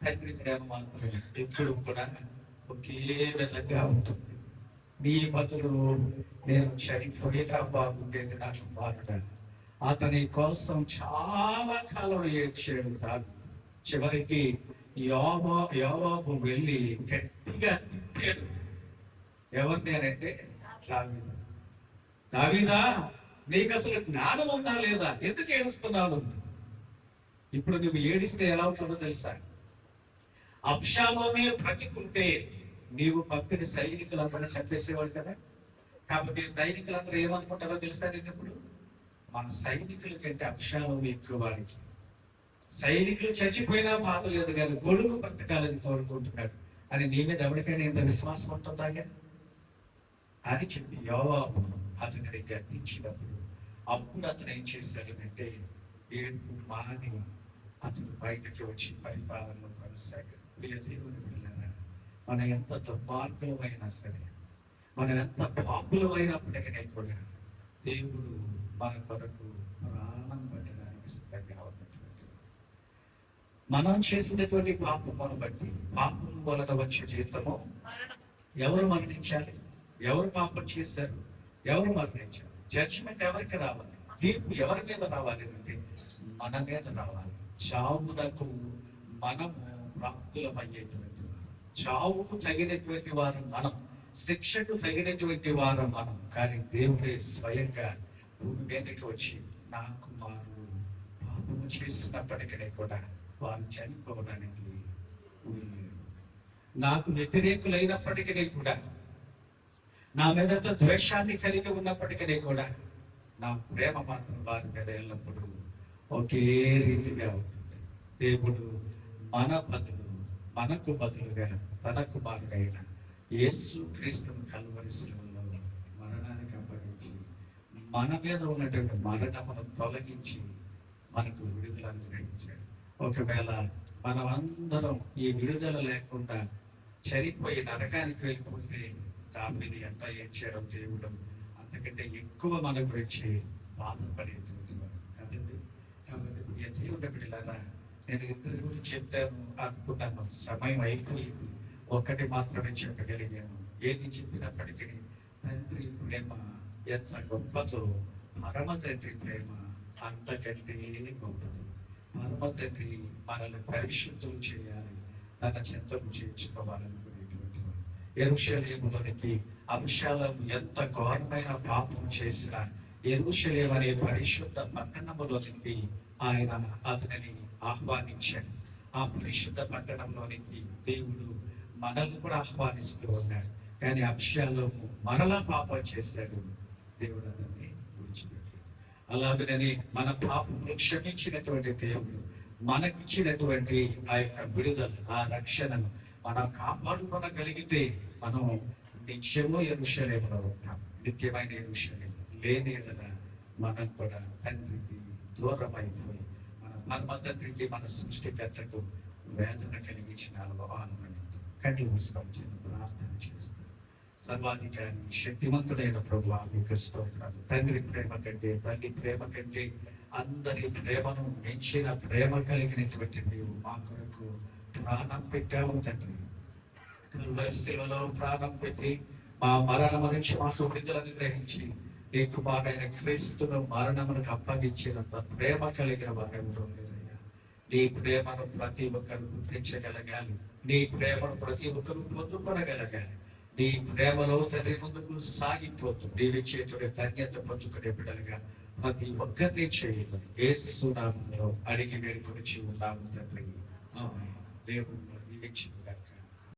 తండ్రి ప్రేమ మాత్రం ఎప్పుడు కూడా ఒకే విధంగా ఉంటుంది. నీ బదులు నేను చనిపోయేలా బాగుండేది నా కుమారుడు, అతని కోసం చాలా కాలం ఏడ్చాడు దావీదు. చివరికి యోవాబు వెళ్ళి గట్టిగా తిట్టాడు. ఎవరిని అంటే దావీదు. దావీదా, నీకు అసలు జ్ఞానం ఉందా లేదా? ఎందుకు ఏడుస్తున్నావు? ఇప్పుడు నువ్వు ఏడిస్తే ఎలా ఉంటుందో తెలుసా? అబ్షాలోమే బ్రతికుంటే నీవు పంపిన సైనికులందరూ చంపేసేవాడు కదా. కాబట్టి సైనికులందరూ ఏమనుకుంటారో తెలుసా? నేను ఇప్పుడు మన సైనికుల కంటే అబ్షాలోమే ఎక్కువ వాడికి. సైనికులు చచ్చిపోయినా బాధ లేదు కానీ కొడుకు బ్రతకాలని కోరుకుంటున్నాడు అని నీ మీద ఎవరికైనా ఎంత విశ్వాసం ఉంటుందా అని చెప్పి యోవాబు అతనిని గద్దించినప్పుడు అప్పుడు అతను ఏం చేశాడు అంటే ఏడుపు మాని అతను బయటకి వచ్చి పరిపాలనలో కొనసాగాడు. ప్రియ దేవుని పిల్లరా, మనం ఎంత దుర్మార్గులమైనా సరే, మనం ఎంత పాపులమైనప్పటికీ కూడా దేవుడు మన కొరకు ప్రాణం పెట్టడానికి సిద్ధంగా ఉన్నటువంటి మనం చేసినటువంటి పాపమును బట్టి పాపం వలన వచ్చే జీవితము ఎవరు మరణించాలి? ఎవరు పాపం చేశారు? ఎవరు మరణించారు? జడ్జిమెంట్ ఎవరికి రావాలి? తీర్పు ఎవరి మీద రావాలి అంటే మన మీద రావాలి. చావునకు మనము ప్రాప్తులమయ్యేటువంటి వారు, చావుకు తగినటువంటి వారు మనం, శిక్షకు తగినటువంటి వారు మనం. కానీ దేవుడే స్వయంగా భూమి మీదకి వచ్చి నా కుమారుడు పాపము చేసినప్పటికీ కూడా వారు చనిపోవడానికి వీల్లేదు. నాకు వ్యతిరేకులైనప్పటికీ కూడా, నా మీదతో ద్వేషాన్ని కలిగి ఉన్నప్పటికీ కూడా నా ప్రేమ మాత్రం వారి మీద ఎల్లప్పుడూ ఒకే రీతిగా ఉంటుంది. దేవుడు మనకు బదులుగా తన కుమారుడైన యేసు క్రీస్తును కల్వరి శిలువలో మరణానికి అప్పగించి మన మీద ఉన్నటువంటి మరణమును తొలగించి మనకు విడుదల అనుగ్రహించాడు. ఒకవేళ మనమందరం ఈ విడుదల లేకుండా చనిపోయి నరకానికి వెళ్ళిపోతే దాన్ని ఎంత ఏడ్చాడో దేవుడు అంతకంటే ఎక్కువ మన గురించి బాధపడేటువంటి వాడు కదండి. కాబట్టి దేవుడు బిడ్డలారా, నేను ఇద్దరి గురించి చెప్తాను అనుకున్నాను, సమయం అయిపోయింది. ఒక్కటి మాత్రమే చెప్పగలిగాను. ఏది చెప్పినప్పటికీ తండ్రి ప్రేమ ఎంత గొప్పదో, పరమ తండ్రి ప్రేమ అంతకంటే గొప్పది. పరమ తండ్రి మనల్ని పరిశుద్ధం చేయాలి, తన చెంతకు చేర్చుకోవాలనుకునేటువంటి వాడు. యెరూషలేములోనికి అబ్షాలోము ఎంత ఘోరమైన పాపం చేసినా యెరూషలేము అనే పరిశుద్ధ పట్టణములోనికి ఆయన అతనిని ఆహ్వానించాడు. ఆ పరిశుద్ధ పట్టణంలోనికి దేవుడు మనల్ని కూడా ఆహ్వానిస్తూ ఉన్నాడు. కానీ అబ్షాలోము మరలా పాపం చేశాడు, దేవుడు అతన్ని విడిచిపెట్టాడు. అలాగనే మన పాపములు క్షమించినటువంటి దేవుడు మనకిచ్చినటువంటి ఆ యొక్క విడుదల, ఆ రక్షణను మనం కాపాడుకోగలిగితే మనం నిత్యము యెరూషలేములో ఉంటాం. నిత్యమైన యెరూషలేము లేని యెడల మనం కూడా తండ్రికి దూరం అయిపోయి మన పరమ తండ్రికి, మన సృష్టికర్తకు వేదన కలిగించిన అనుభవాలమై కళ్ళు మూసుకొని ప్రార్థన చేస్తాం. సర్వాధికారి శక్తివంతుడైన ప్రభువా, మీకు స్తోత్రాలు. తండ్రి ప్రేమ కంటే, తల్లి ప్రేమ కంటే అందరి ప్రేమను మించిన ప్రేమ కలిగినటువంటి నీవు మా కొరకు ప్రాణం పెట్టావు తండ్రి. కల్వరి శిలువలో ప్రాణం పెట్టి మా మరణము నుంచి మాకు విడుదలను గ్రహించి నీ కుమారుడైన క్రీస్తును మరణమునకు అప్పగించినంత ప్రేమ కలిగిన వారు ఎవరూ లేరయ్యా. నీ ప్రేమను ప్రతి ఒక్కరు గుర్తించగలగాలి, నీ ప్రేమను ప్రతి ఒక్కరు పొందుకొనగలగాలి. నీ ప్రేమలో తండ్రి ముందుకు సాగిపోతూ నీవిచ్చేటువంటి ధన్యత పొందుకునే బిడ్డలుగా ప్రతి ఒక్కరిని చేయమని యేసు నామములో అడిగి వేడుకొని ఉన్నాము తండ్రి. ఆమేన్. దేవుడు దీవించుగాక.